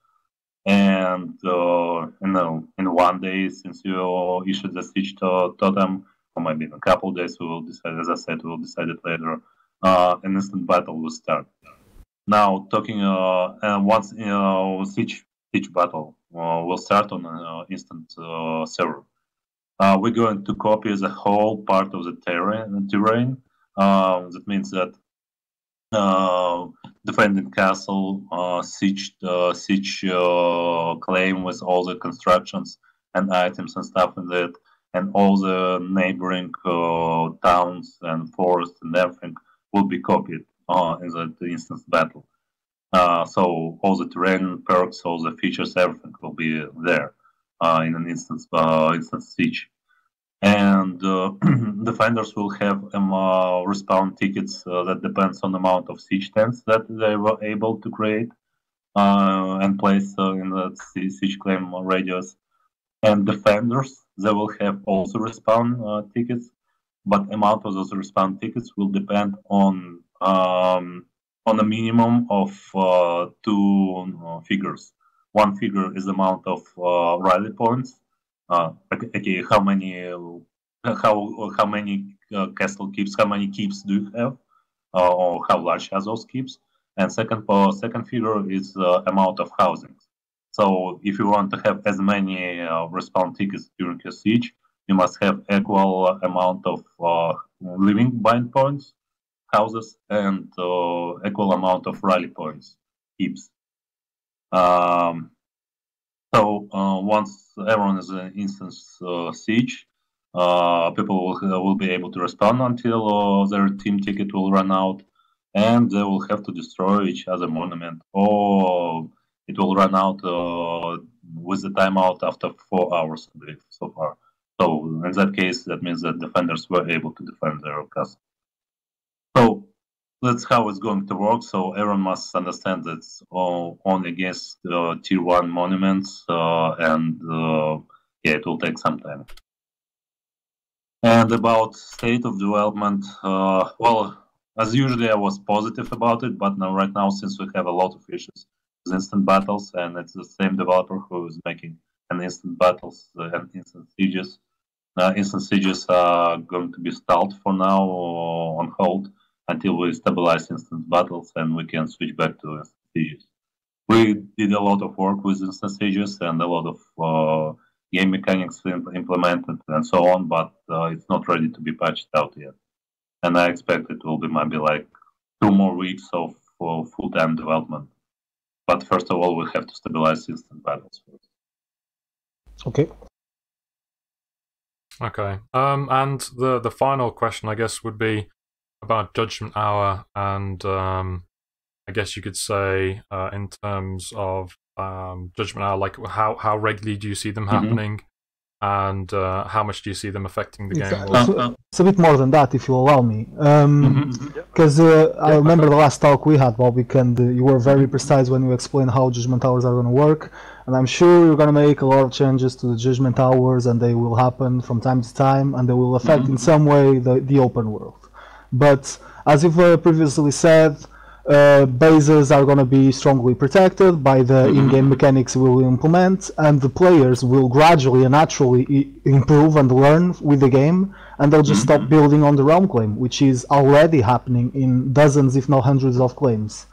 And in 1 day, since you issued the siege totem, or maybe in a couple of days, we will decide. As I said, we will decide it later. An instant battle will start. Now, talking once siege battle will start on an instant server. We're going to copy the whole part of the terrain. That means that defending castle, siege claim with all the constructions and items and stuff in it, and all the neighboring towns and forests and everything will be copied in the instance battle. So all the terrain, perks, all the features, everything will be there in an instance siege. And defenders will have respawn tickets that depends on the amount of siege tents that they were able to create and place in the siege claim radius. And defenders, they will have also respawn tickets, but amount of those respawn tickets will depend on a minimum of 2 figures. One figure is the amount of rally points. Okay, how many castle keeps? How many keeps do you have, or how large are those keeps? And second figure is amount of housings. So if you want to have as many respawn tickets during your siege, you must have equal amount of living bind points, houses, and equal amount of rally points, keeps. So once everyone is in instance siege, people will be able to respond until their team ticket will run out, and they will have to destroy each other monument, or it will run out with the timeout after 4 hours, I believe, so far. So in that case, that means that defenders were able to defend their castle. So that's how it's going to work. So everyone must understand that it's only against tier 1 monuments, and yeah, it will take some time. And about state of development, well, as usually I was positive about it, but now right now, since we have a lot of issues with instant battles, and it's the same developer who is making an instant battles and instant sieges are going to be stalled for now, on hold, until we stabilize instant battles and we can switch back to instant sieges. We did a lot of work with instant sieges and a lot of game mechanics implemented and so on, but it's not ready to be patched out yet. And I expect it will be maybe like 2 more weeks of full-time development. But first of all, we have to stabilize instant battles first. Okay. Okay. And the final question, I guess, would be about Judgment Hour, and I guess you could say in terms of Judgment Hour, like how regularly do you see them happening, and how much do you see them affecting the game? It's a bit more than that, if you allow me. Because I remember the last talk we had, Bobik, and you were very precise when you explained how Judgment Hours are going to work. And I'm sure you're going to make a lot of changes to the Judgment Hours, and they will happen from time to time, and they will affect in some way the open world. But as you've previously said, bases are going to be strongly protected by the in-game mechanics we will implement, and the players will gradually and naturally improve and learn with the game, and they'll just stop building on the realm claim, which is already happening in dozens, if not hundreds of claims.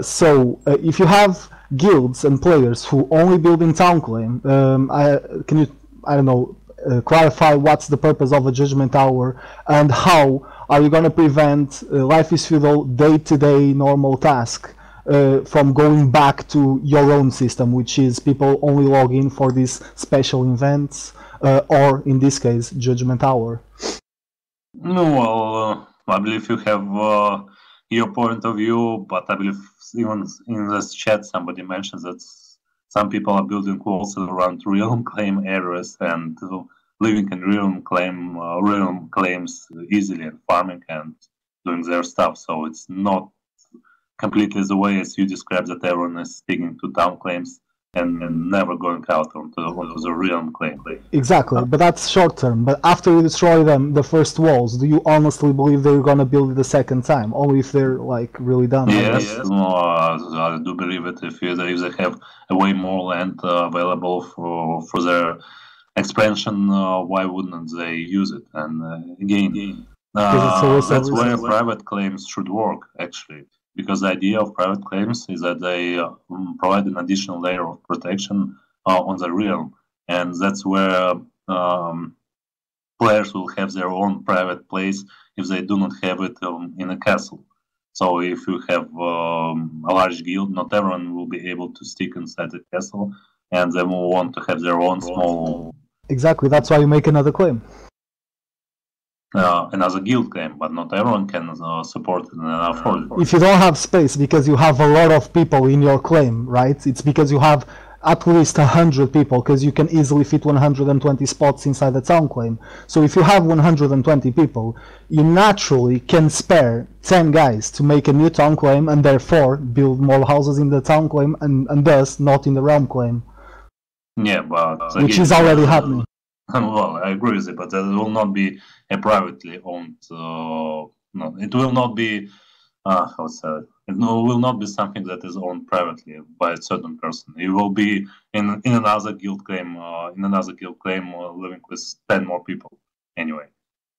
So if you have guilds and players who only build in town claim, can you, I don't know, clarify what's the purpose of a Judgment Hour, and how are you going to prevent Life is Feudal day-to-day normal task from going back to your own system, which is people only log in for these special events, or in this case, Judgment Hour? No, well, I believe you have your point of view, but I believe even in this chat somebody mentions that some people are building walls around realm claim areas and living in realm claims easily and farming and doing their stuff. So it's not completely the way as you described, that everyone is sticking to town claims and never going out onto the realm claim. Exactly, but that's short term. But after you destroy them, the first walls, do you honestly believe they're gonna build it the second time, only if they're like really done? Yes, no, I do believe it. If they have a way more land available for their expansion, why wouldn't they use it? And again, that's where private claims should work, actually. Because the idea of private claims is that they provide an additional layer of protection on the realm, and that's where players will have their own private place if they do not have it in a castle. So if you have a large guild, not everyone will be able to stick inside the castle, and they will want to have their own small Exactly, that's why you make another claim. Another guild claim, but not everyone can support it and afford it. If you don't have space because you have a lot of people in your claim, right? It's because you have at least 100 people, because you can easily fit 120 spots inside the town claim. So if you have 120 people, you naturally can spare 10 guys to make a new town claim and therefore build more houses in the town claim and thus not in the realm claim. Yeah, but which again, is already happening. Well, I agree with it, but it will not be a privately owned. No, it will not be. How to say it? It will not be something that is owned privately by a certain person. It will be in another guild claim. Living with 10 more people anyway.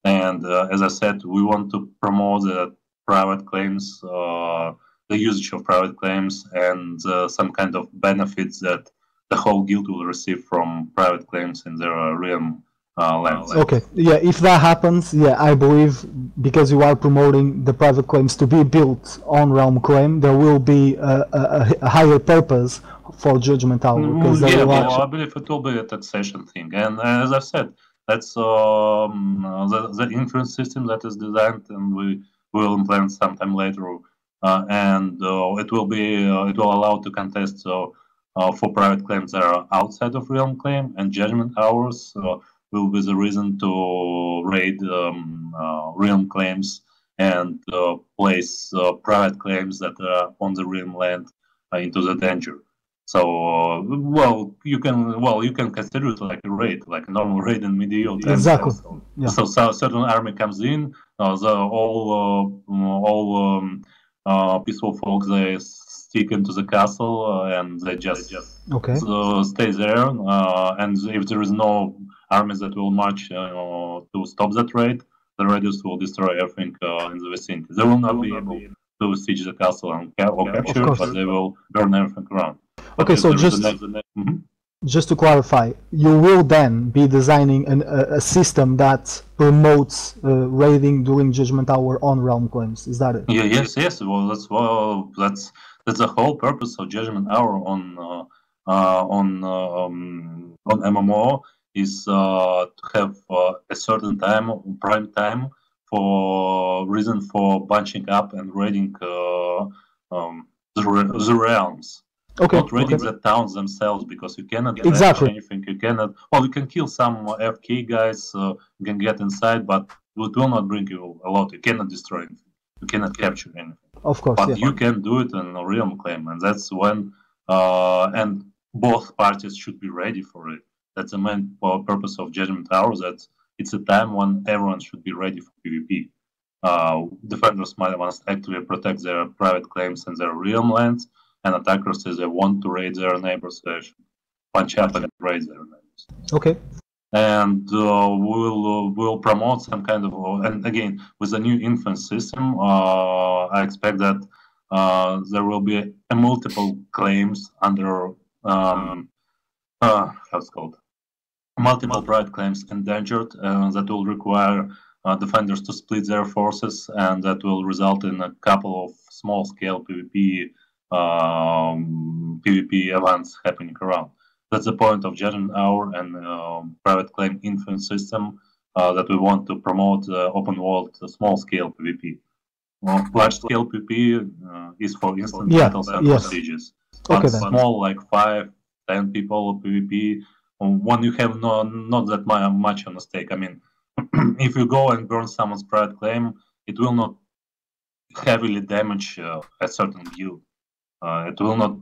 And as I said, we want to promote the private claims, the usage of private claims, and some kind of benefits that the whole guild will receive from private claims in their realm lands. Okay, yeah, if that happens, yeah, I believe because you are promoting the private claims to be built on realm claim, there will be a higher purpose for Judgment Hour. Yeah, well, I believe it will be a taxation thing, and as I said, that's the influence system that is designed, and we will implement sometime later, and it will allow to contest for private claims that are outside of realm claim, and Judgment Hours will be the reason to raid realm claims and place private claims that are on the realm land into the danger. So, you can consider it like a raid, like a normal raid in medieval times. Exactly. Yeah. So certain army comes in, all peaceful folks, they stick into the castle and they just stay there. And if there is no armies that will march to stop that raid, the raiders will destroy everything in the vicinity. They will not be able to siege the castle and or capture it, but they will burn everything around. Okay, so just to clarify, you will then be designing a system that promotes raiding during Judgment Hour on realm claims. Is that it? Yeah, yes. Well, that's the whole purpose of Judgment Hour on MMO is to have a certain time, prime time, for reason for bunching up and raiding the realms. Not raiding the towns themselves, because you cannot damage anything. You cannot. Well, you can kill some FK guys. You can get inside, but it will not bring you a lot. You cannot destroy anything. You cannot capture anything. Of course, but you can do it in a realm claim, and that's when. And both parties should be ready for it. That's the main purpose of Judgment Hour. That it's a time when everyone should be ready for PvP. Defenders must actively protect their private claims and their realm lands. And attackers, if they want to raid their neighbors, they should punch up and raid their neighbors. Okay. And we'll promote some kind of, and again, with the new influence system, I expect that there will be multiple claims under how's it called? Multiple private claims endangered that will require defenders to split their forces, and that will result in a couple of small-scale PvP events happening around. That's the point of Judgment Hour and private claim influence system that we want to promote open world small-scale PvP. Large-scale PvP is for instant battles and procedures. But small, like 5-10 people PvP, when you have not that much on the stake. I mean, if you go and burn someone's private claim, it will not heavily damage a certain guild. It will not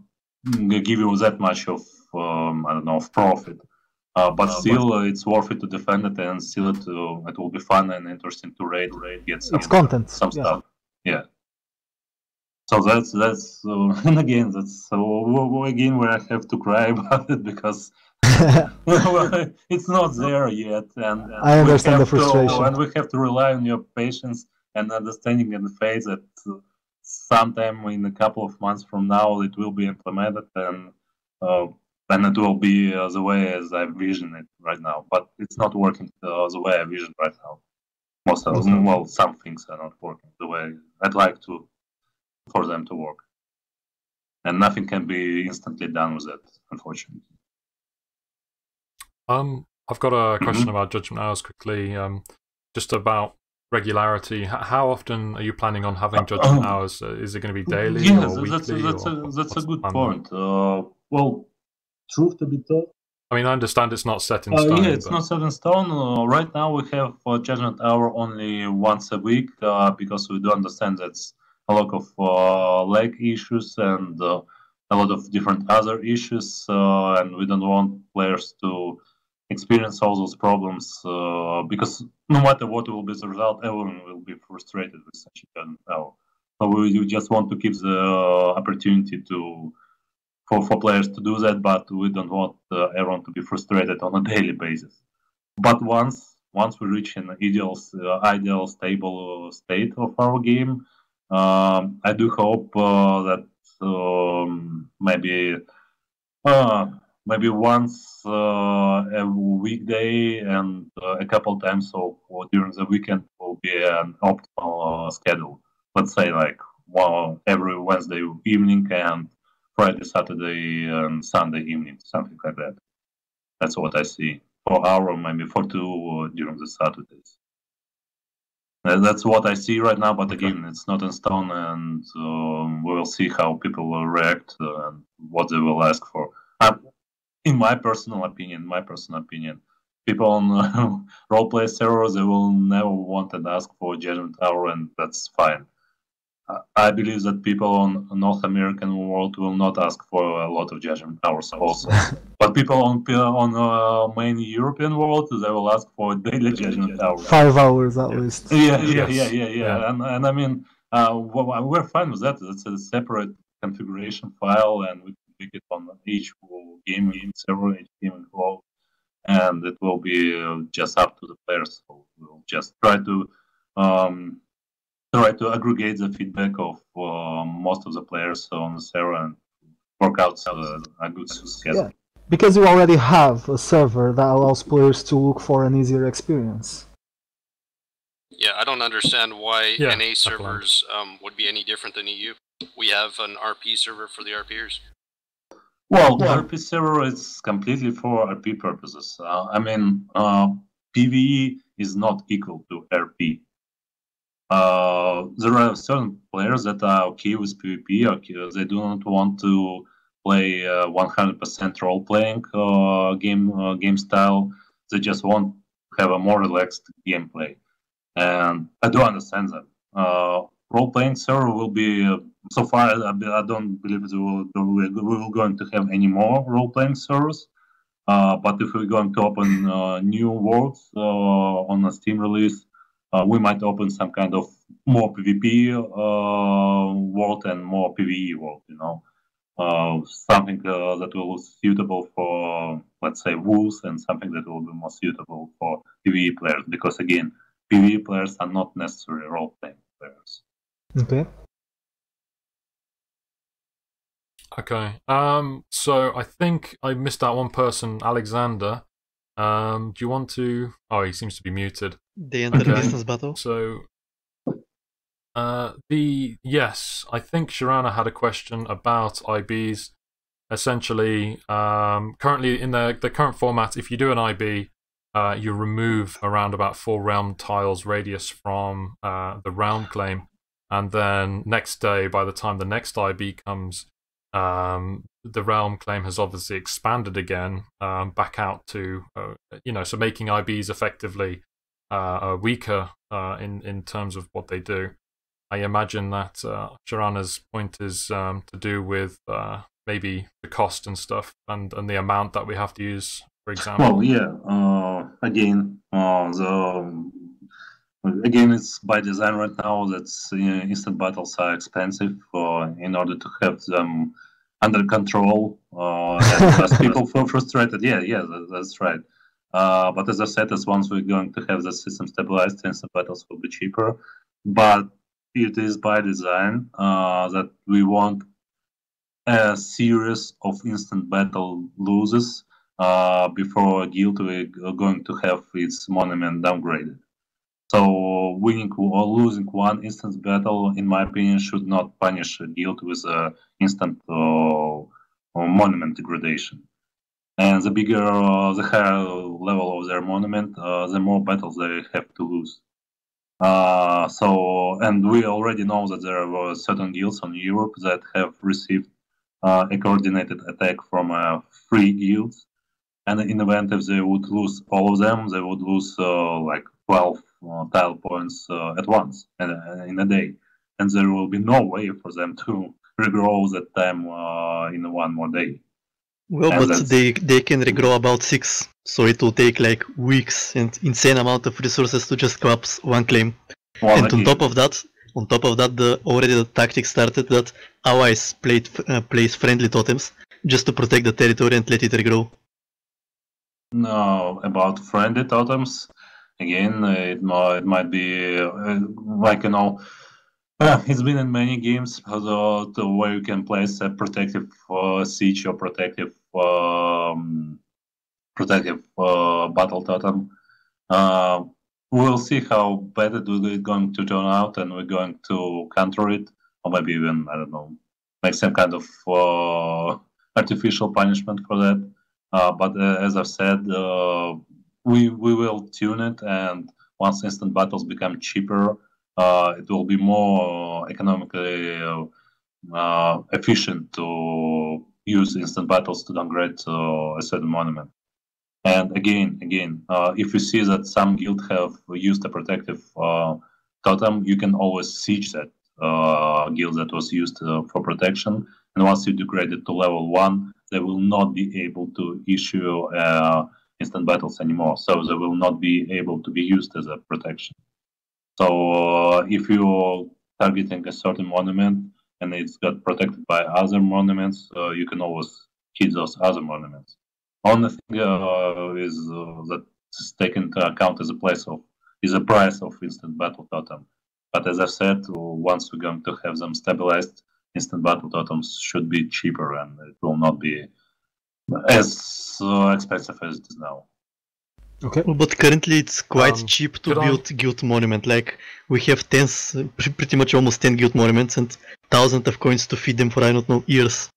give you that much of of profit, but still it's worth it to defend it, and still it will be fun and interesting to raid, get some content, stuff. Yeah. So that's and again that's again where I have to cry about it, because it's not there yet, and I understand the frustration. And we have to rely on your patience and understanding and faith that sometime in a couple of months from now it will be implemented, and it will be the way as I vision it right now. But it's not working the way I vision right now. Most of them, well, some things are not working the way I'd like for them to work, and nothing can be instantly done with it, unfortunately. I've got a question about Judgment Hours quickly, just about regularity. How often are you planning on having Judgment Hours? Is it going to be daily or weekly? That's a good point. Well, truth to be told, I mean, I understand it's not set in stone. Yeah, it's not set in stone. Right now, we have Judgment Hour only once a week because we do understand that's a lot of lag issues and a lot of different other issues, and we don't want players to experience all those problems because no matter what will be the result, everyone will be frustrated with such a Judgment Hour. So we just want to keep the opportunity for players to do that, but we don't want everyone to be frustrated on a daily basis. But once we reach an ideal stable state of our game, I do hope that maybe once a weekday and a couple times during the weekend will be an optimal schedule. Let's say like every Wednesday evening and Friday, Saturday, and Sunday evening, something like that. That's what I see. For hour, maybe for 2 during the Saturdays. That's what I see right now, but again, it's not in stone, and we will see how people will react and what they will ask for. In my personal opinion, people on roleplay servers, they will never want and ask for Judgment Hour, and that's fine. I believe that people on North American world will not ask for a lot of Judgment Hours also. But people on main European world, they will ask for daily Judgment Hours. 5 hours at least. Yeah. And I mean, we're fine with that. It's a separate configuration file, and we can pick it on each gaming server, each gaming world, and it will be just up to the players. So we'll just try to aggregate the feedback of most of the players on the server and work out a good schedule. Yeah, because you already have a server that allows players to look for an easier experience. Yeah, I don't understand why NA servers would be any different than EU. We have an RP server for the RPers. Well, RP server is completely for RP purposes. I mean, PvE is not equal to RP. There are certain players that are okay with PvP. They do not want to play 100% role-playing game style. They just want to have a more relaxed gameplay, and I do understand that. Role-playing server will be so far. I don't believe we will going to have any more role-playing servers. But if we're going to open new worlds on a Steam release, we might open some kind of more PvP world and more PvE world, something that will be suitable for, let's say, wolves, and something that will be more suitable for PvE players, because again, PvE players are not necessarily role-playing players. Okay. So I think I missed out one person, Alexander. Do you want to? Oh, he seems to be muted. The inter-business battle. So, yes, I think Sharana had a question about IBs. Essentially, currently in the current format, if you do an IB, you remove around about 4 realm tiles radius from the realm claim, and then next day, by the time the next IB comes, the realm claim has obviously expanded again back out to so making IBs effectively weaker in terms of what they do. I imagine that Sharana's point is to do with maybe the cost and stuff and the amount that we have to use, for example. Well, yeah. Again, it's by design right now that instant battles are expensive in order to have them under control. As people feel frustrated, that's right. But as I said, once we're going to have the system stabilized, instant battles will be cheaper. But it is by design that we want a series of instant battle losses before a guild is going to have its monument downgraded. So winning or losing one instant battle, in my opinion, should not punish a guild with instant monument degradation. And the bigger, the higher level of their monument, the more battles they have to lose. And we already know that there were certain guilds on Europe that have received a coordinated attack from 3 guilds. And in the event if they would lose all of them, they would lose like 12 tile points at once in a day. And there will be no way for them to regrow that time in one more day. Well, And but they can regrow about 6, so it will take like weeks and insane amount of resources to just collapse one claim. Well, and on top of that, already the tactic started that allies place friendly totems just to protect the territory and let it regrow. No, about friendly totems, again, it might be like, you know, it's been in many games where you can place a protective siege or protective battle totem. We'll see how bad it is going to turn out, and we're going to counter it, or maybe even, I don't know, make some kind of artificial punishment for that. But as I've said, we will tune it, and once instant battles become cheaper, it will be more economically efficient to use instant battles to downgrade a certain monument. And again, if you see that some guild have used a protective totem, you can always siege that guild that was used for protection. And once you degrade it to level 1, they will not be able to issue instant battles anymore. So they will not be able to be used as a protection. So if you're targeting a certain monument and it's got protected by other monuments, you can always hit those other monuments. Only thing is that's taken into account is the price of instant battle totem. But as I said, once we're going to have them stabilized, instant battle totems should be cheaper, and it will not be as expensive as it is now. Okay. But currently it's quite cheap to build guild monument. Like we have pretty much almost 10 guild monuments and thousands of coins to feed them for I don't know years.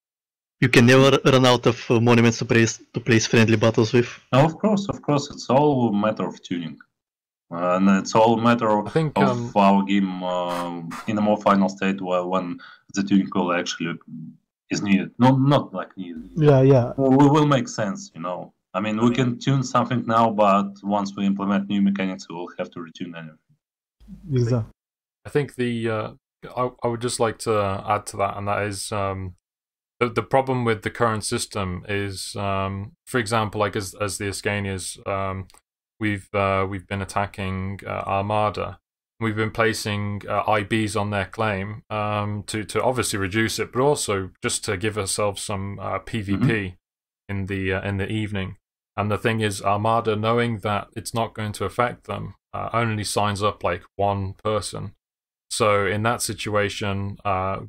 You can never run out of monuments to place friendly battles with. No, of course, it's all a matter of tuning. And it's all a matter of our game in a more final state when the tuning will actually is needed. Not like needed. Yeah. We will make sense, you know. I mean, we can tune something now, but once we implement new mechanics, we will have to retune anything. Exactly. I think I would just like to add to that, and that is the problem with the current system is, for example, like as the Ascanias, we've been attacking Armada. We've been placing IBs on their claim to obviously reduce it, but also just to give ourselves some PvP in the evening. And the thing is, Armada, knowing that it's not going to affect them, only signs up like one person. So in that situation,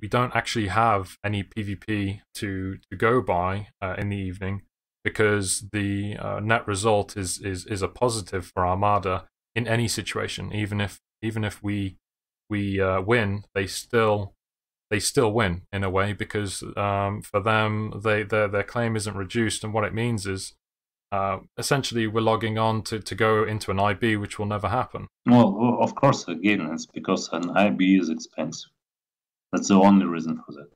we don't actually have any PvP to go by in the evening, because the net result is a positive for Armada in any situation. Even if we win, they still win in a way, because for them their claim isn't reduced, and what it means is essentially we're logging on to go into an IB, which will never happen. Well, of course, again, it's because an IB is expensive. That's the only reason for that.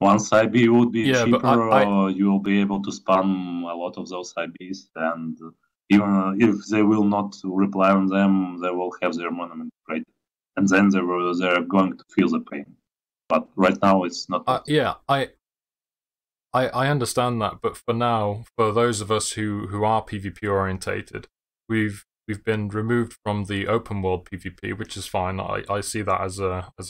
Once IB would be cheaper, you will be able to spam a lot of those IBs, and even if they will not reply on them, they will have their monument created, and then they're going to feel the pain. But right now, it's not. Yeah, I understand that, but for now, for those of us who are PvP orientated, we've been removed from the open world PvP, which is fine. I see that as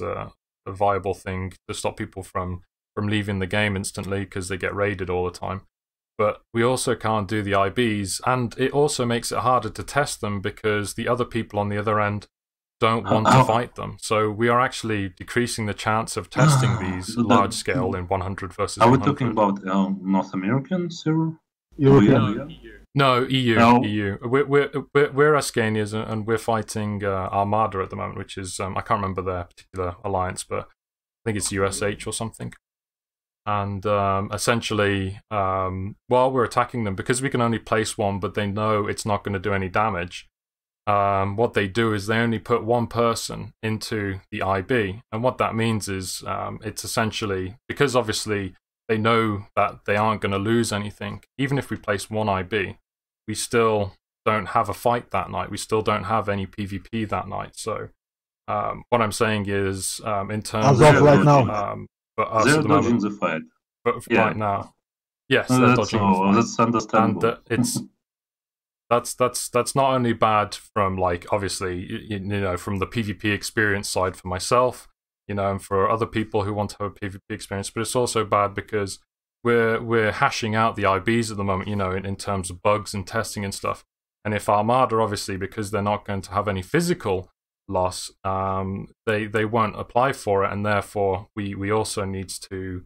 a viable thing to stop people from leaving the game instantly because they get raided all the time. But we also can't do the IBs, and it also makes it harder to test them because the other people on the other end don't want to fight them. So we are actually decreasing the chance of testing these large scale in 100 versus 100. Are we talking about North American server? European. No, EU. No. EU. We're Ascanias, and we're fighting Armada at the moment, which is I can't remember their particular alliance, but I think it's USH or something. And essentially, while we're attacking them, because we can only place one, but they know it's not going to do any damage, what they do is they only put one person into the IB. And what that means is it's essentially, because obviously they know that they aren't going to lose anything, even if we place one IB, we still don't have a fight that night. We still don't have any PvP that night. So what I'm saying is, in terms of right now, for us they're at the dodging moment, the fight. but Yeah. right now, yes, they're dodging the fight. That's understandable. And it's that's not only bad from, like, obviously, you know, from the PvP experience side for myself, you know, and for other people who want to have a PvP experience, but it's also bad because we're hashing out the IBs at the moment, you know, in terms of bugs and testing and stuff. And if Armada, obviously, because they're not going to have any physical loss, they won't apply for it, and therefore we also needs to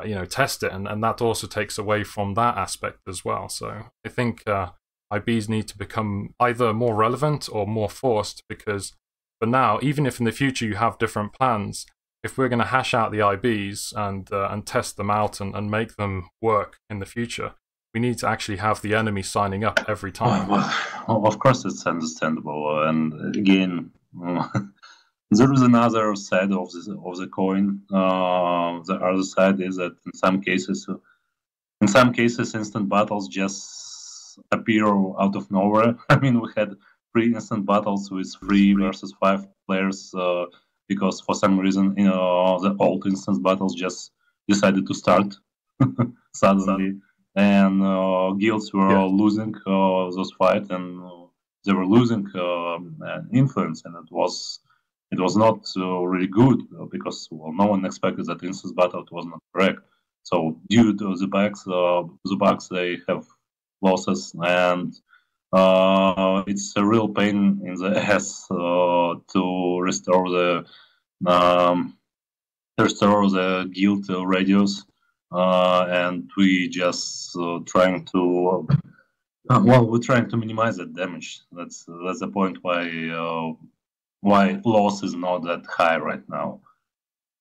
you know, test it, and that also takes away from that aspect as well. So I think IBs need to become either more relevant or more forced, because for now, even if in the future you have different plans, if we're going to hash out the IBs and test them out and make them work in the future, we need to actually have the enemy signing up every time. Well, of course, it's understandable, and again, there is another side of the coin. The other side is that in some cases, instant battles just appear out of nowhere. I mean, we had 3 instant battles with 3 versus 5 players because for some reason, you know, the old instant battles just decided to start suddenly, and guilds were losing those fights, and they were losing influence, and it was not really good because, well, no one expected that instant battle was not correct. So due to the bugs, they have losses, and it's a real pain in the ass to restore the guild radius, and we just trying to we're trying to minimize that damage. That's the point why loss is not that high right now,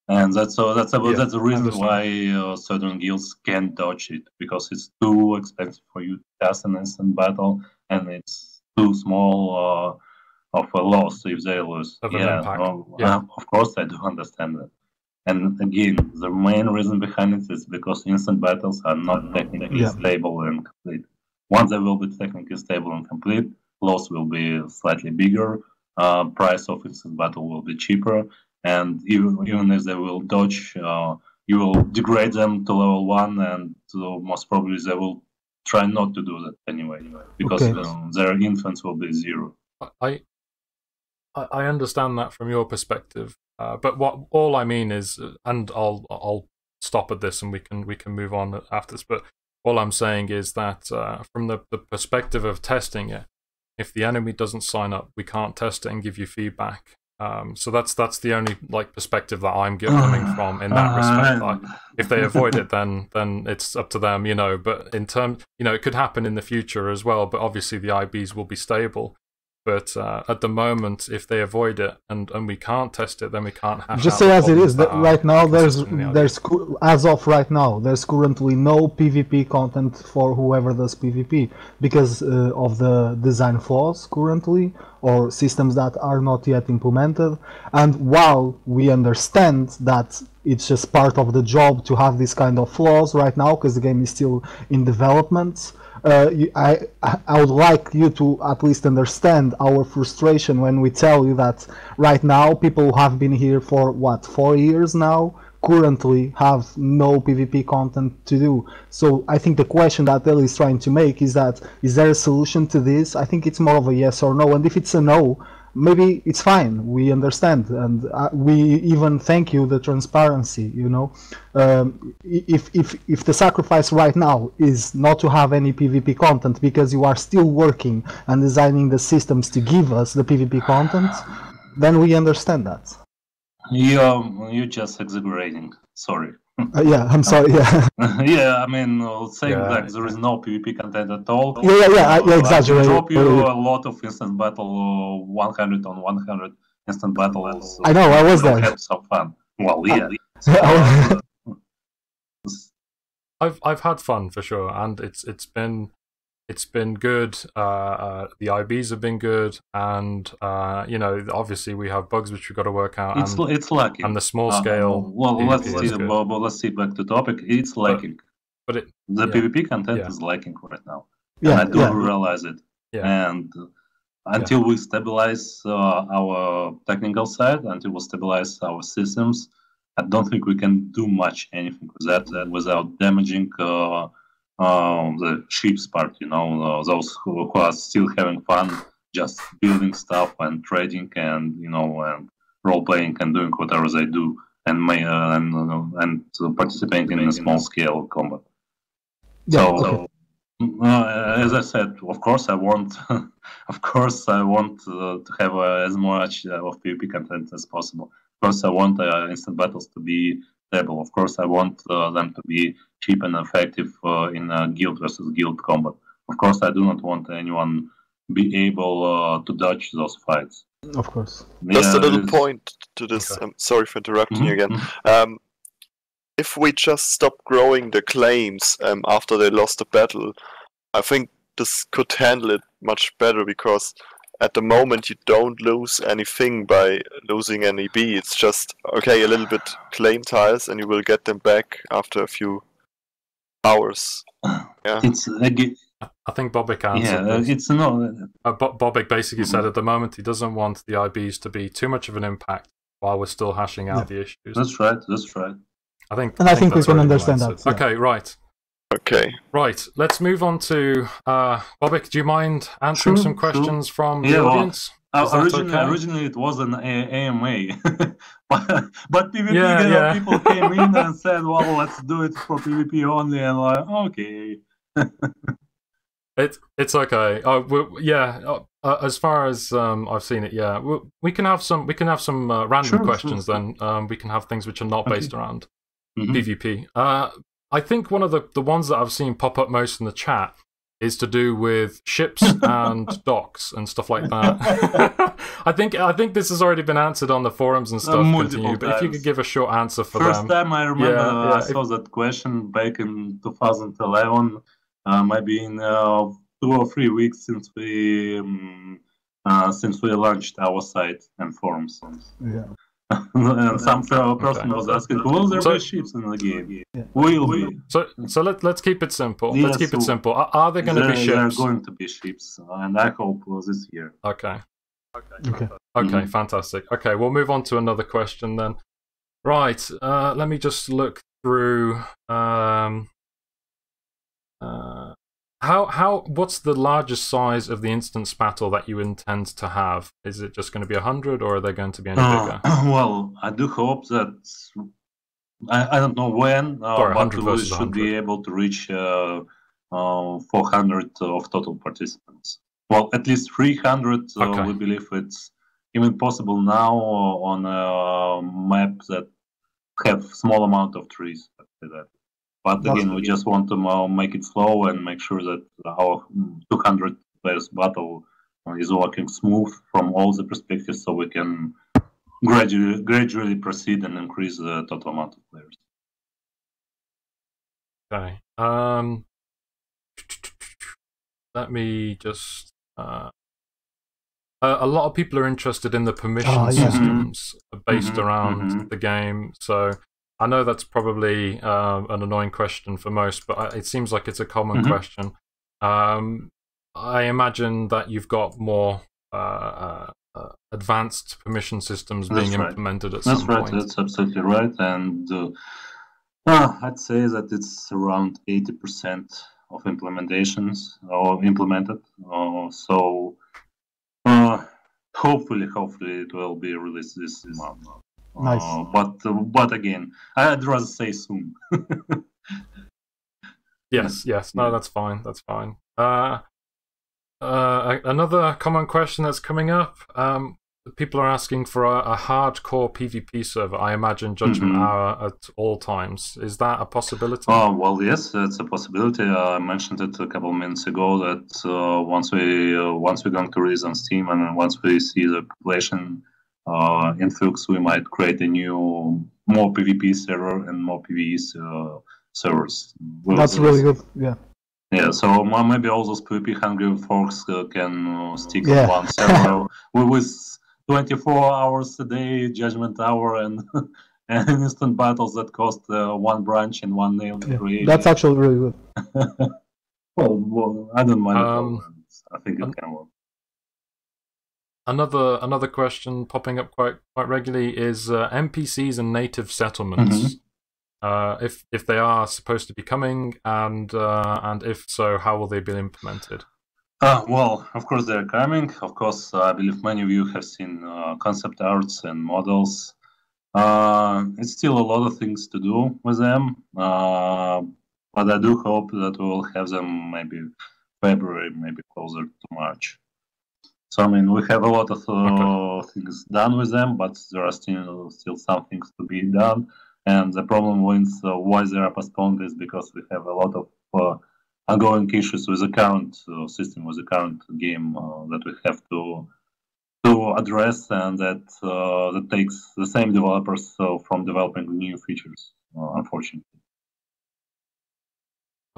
and that's the reason why certain guilds can't dodge it, because it's too expensive for you to cast an instant battle, and it's too small of a loss if they lose. Of an impact. Of course, I do understand that. And again, the main reason behind it is because instant battles are not technically stable and complete. Once they will be technically stable and complete, loss will be slightly bigger. Price of instant battle will be cheaper, and even if they will dodge, you will degrade them to level 1, and most probably they will try not to do that anyway, because their influence will be 0. I understand that from your perspective, but all I mean is, and I'll stop at this and we can move on after this. But all I'm saying is that from the perspective of testing it, if the enemy doesn't sign up, we can't test it and give you feedback. So that's the only perspective that I'm coming from in that respect. If they avoid it, then it's up to them, you know. But in terms, you know, it could happen in the future as well. But obviously the IBs will be stable. But at the moment, if they avoid it and we can't test it, then we can't have. Just say as it is. Right now, there's as of right now, there's currently no PvP content for whoever does PvP because of the design flaws currently, or systems that are not yet implemented. And while we understand that it's just part of the job to have this kind of flaws right now, because the game is still in development. I would like you to at least understand our frustration when we tell you that right now people who have been here for 4 years now currently have no PvP content to do. So I think the question that Dale is trying to make is that, is there a solution to this? I think it's more of a yes or no, and if it's a no, maybe it's fine, we understand, and we even thank you the transparency, you know. If the sacrifice right now is not to have any PvP content because you are still working and designing the systems to give us the PvP content, then we understand that. You're just exaggerating, sorry. Yeah, I'm sorry. Yeah. Yeah, I mean, saying like there is no PvP content at all. Yeah, exaggerate. I can drop you a lot of instant battle, 100 on 100 instant battles. I know, I was there. Have some fun. Well, yeah. I've had fun for sure, and it's been good. The IBs have been good, and you know, obviously we have bugs which we've got to work out. It's lacking, and the small scale. Let's see back to topic. It's lacking, but the PvP content is lacking right now, Yeah, and I do realize it. Yeah. And until we stabilize our technical side, until we stabilize our systems, I don't think we can do much anything with that without damaging the ships part. You know, those who are still having fun, just building stuff and trading, and you know, and role playing and doing whatever they do, and participating in a small scale combat. Yeah, As I said, of course I want, to have as much of PvP content as possible. Of course, I want instant battles to be stable. Of course, I want them to be cheap and effective in guild versus guild combat. Of course, I do not want anyone be able to dodge those fights. Of course. Just a little point to this. Okay. I'm sorry for interrupting you again. If we just stop growing the claims after they lost the battle, I think this could handle it much better, because at the moment you don't lose anything by losing an EB. It's just, okay, a little bit claim tiles and you will get them back after a few hours. Yeah. I think Bobik answered this. It's no. Bobik basically said at the moment he doesn't want the IBs to be too much of an impact while we're still hashing out the issues. That's right. That's right. I think we can understand that. Yeah. Okay, right. Okay. Right, let's move on to Bobik. Do you mind answering some questions from the audience? Originally it was an AMA, but PvP people came in and said, "Well, let's do it for PvP only," and like, okay. It's okay. As far as I've seen it, we can have some random questions. Then we can have things which are not based around PvP. I think one of the ones that I've seen pop up most in the chat is to do with ships and docks and stuff like that. I think this has already been answered on the forums and stuff. Continue, but if you could give a short answer for them. First time I remember I saw that question back in 2011, maybe in 2 or 3 weeks since we launched our site and forums. Yeah. And some person was asking, will there be ships in the game? Yeah. Will be. So let's keep it simple. Let's keep it simple. Are there going to be ships? There are going to be ships, and I hope this year. Okay, fantastic. Okay, we'll move on to another question then. Right, let me just look through. What's the largest size of the instance battle that you intend to have? Is it just going to be 100, or are they going to be any bigger? Well, I do hope that I don't know when, but we should be able to reach 400 of total participants. Well, at least 300. We believe it's even possible now on a map that have small amount of trees. But again, we just want to make it slow and make sure that our 200 players battle is working smooth from all the perspectives, so we can gradually proceed and increase the total amount of players. Okay. Let me just. A lot of people are interested in the permission systems based around the game, so. I know that's probably an annoying question for most, but it seems like it's a common question. I imagine that you've got more advanced permission systems being implemented at some point. That's absolutely right. And I'd say that it's around 80% of implementations are implemented. So hopefully it will be released this month. Nice. But again, I'd rather say soon. Yes. No, that's fine. That's fine. Another common question that's coming up. People are asking for a hardcore PvP server. I imagine Judgment Hour at all times. Is that a possibility? Well, yes, it's a possibility. I mentioned it a couple of minutes ago that once we're going to release on Steam and once we see the population influx, we might create a new, more PvP server and more PvE servers. That's really good. Yeah. Yeah, so maybe all those PvP hungry folks can stick Yeah. on one server with 24 hours a day, judgment hour, and and instant battles that cost one branch and one nail to create. That's actually really good. Well, I don't mind at all. I think it can work. Another question popping up quite regularly is NPCs and native settlements. If they are supposed to be coming, and if so, how will they be implemented? Well, of course they're coming. Of course, I believe many of you have seen concept arts and models. It's still a lot of things to do with them, but I do hope that we'll have them maybe February, maybe closer to March. So I mean, we have a lot of things done with them, but there are still some things to be done. And the problem with why they are postponed is because we have a lot of ongoing issues with the current system, with the current game that we have to address, and that takes the same developers from developing new features, unfortunately.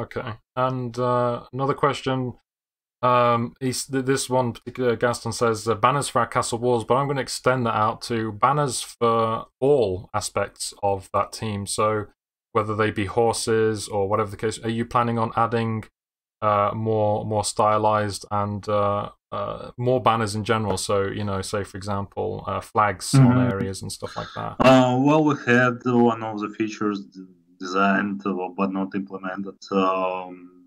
Okay, and another question. This one particular Gaston says banners for our castle walls, but I'm going to extend that out to banners for all aspects of that team. So whether they be horses or whatever the case, are you planning on adding more stylized and more banners in general? So say for example flags on areas and stuff like that. Well, we had one of the features designed but not implemented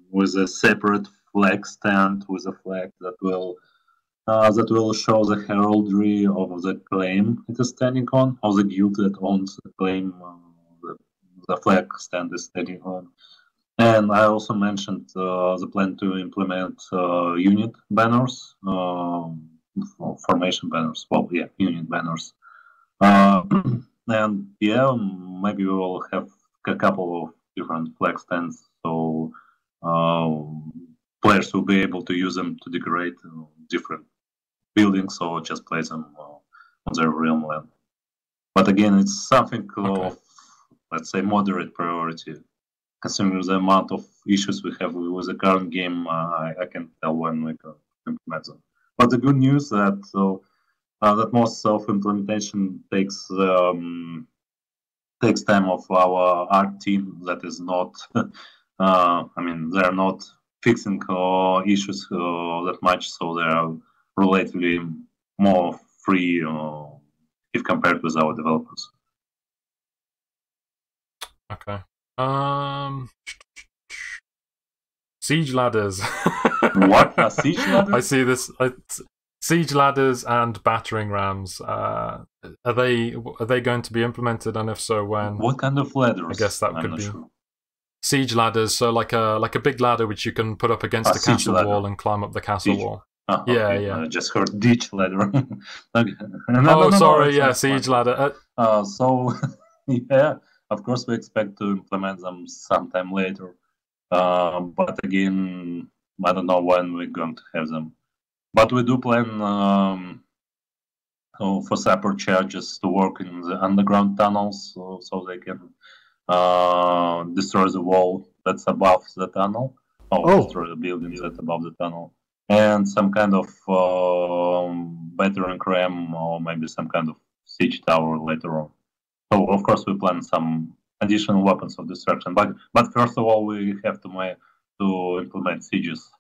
with a separate flag stand with a flag that will show the heraldry of the claim it is standing on, of the guild that owns the claim the flag stand is standing on. And I also mentioned the plan to implement unit banners, formation banners. Well, yeah, unit banners. And yeah, maybe we will have a couple of different flag stands, so players will be able to use them to decorate different buildings or just place them on their realm land. But again, it's something of, let's say, moderate priority. Considering the amount of issues we have with the current game, I can't tell when we can implement them. But the good news that that most self-implementation takes time of our art team. That is not, I mean, they're not fixing issues that much, so they are relatively more free if compared with our developers. Okay. Siege ladders. What? Siege ladders? I see this. Siege ladders and battering rams. Are they going to be implemented, and if so, when? What kind of ladders? I guess that could be siege ladders. So like a big ladder which you can put up against a castle wall and climb up the castle wall. Oh, yeah, okay. yeah. I just heard ditch ladder. Okay. Sorry. Yeah, siege ladder. So yeah, of course we expect to implement them sometime later. But again, I don't know when we're going to have them. But we do plan for support charges to work in the underground tunnels, so they can destroy the wall that's above the tunnel, or destroy the buildings that's above the tunnel, and some kind of battering ram, or maybe some kind of siege tower later on. So of course we plan some additional weapons of destruction, but first of all we have to implement sieges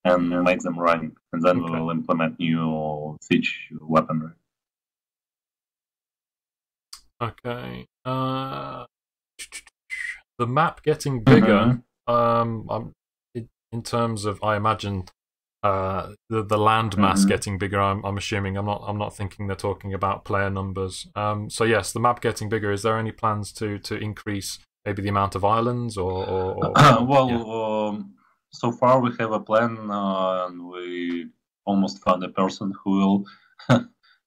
and make them running, and then we will implement new siege weaponry. Okay. The map getting bigger. In terms of, I imagine, the land mass getting bigger. I'm assuming. I'm not thinking they're talking about player numbers. So yes, the map getting bigger. Is there any plans to increase maybe the amount of islands or well, so far we have a plan, and we almost found a person who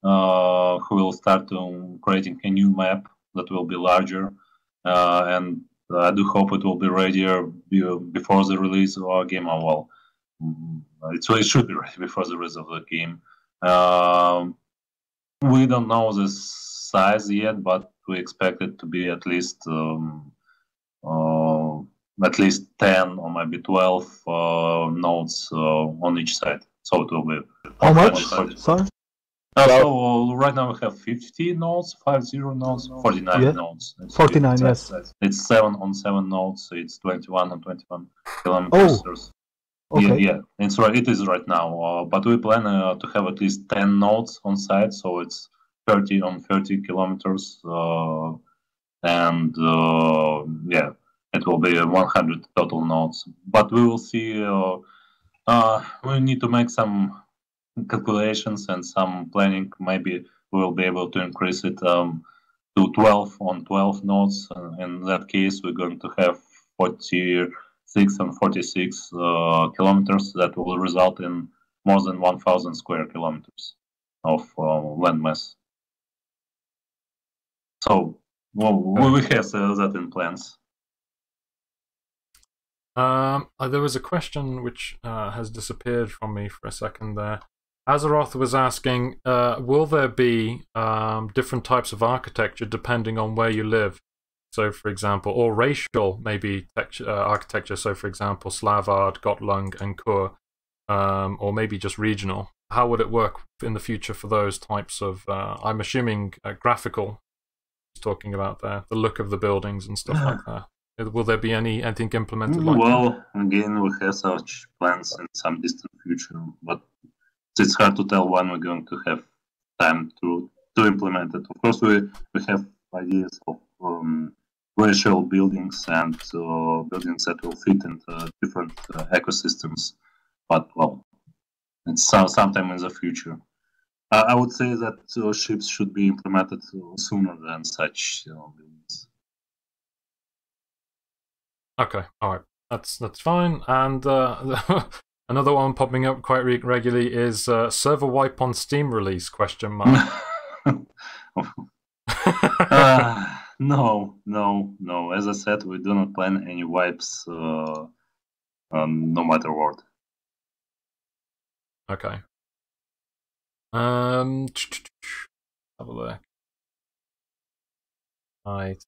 will start creating a new map that will be larger, and I do hope it will be readier before the release of our game. Well, it should be ready before the release of the game. We don't know the size yet, but we expect it to be at least at least 10 or maybe 12 nodes on each side. So it will be how much? Sorry. So right now we have 50 nodes, 50 nodes, 49 Yeah. nodes. 49, yes. It's 7 on 7 nodes, so it's 21 on 21 kilometers. Okay. Yeah, it's right. It is right now, but we plan to have at least 10 nodes on site, so it's 30 on 30 kilometers, and yeah, it will be 100 total nodes. But we will see. We need to make some calculations and some planning. Maybe we will be able to increase it to 12 on 12 nodes. In that case, we're going to have 46 and 46 kilometers. That will result in more than 1,000 square kilometers of land mass. So we have that in plans. There was a question which has disappeared from me for a second there. Azeroth was asking, will there be different types of architecture depending on where you live? So, for example, or racial, maybe architecture. So, for example, Slavard, Gottlung, and Kur, or maybe just regional. How would it work in the future for those types of? I'm assuming graphical. Talking about there, the look of the buildings and stuff like that. Will there be anything implemented like that? Again, we have such plans in some distant future, but it's hard to tell when we're going to have time to implement it. Of course, we have ideas of racial buildings and buildings that will fit into different ecosystems, but well, it's sometime in the future. I would say that ships should be implemented sooner than such buildings. Okay, all right, that's fine. And another one popping up quite regularly is server wipe on Steam release ? No. As I said, we do not plan any wipes, no matter what. Okay. Have a look. Right.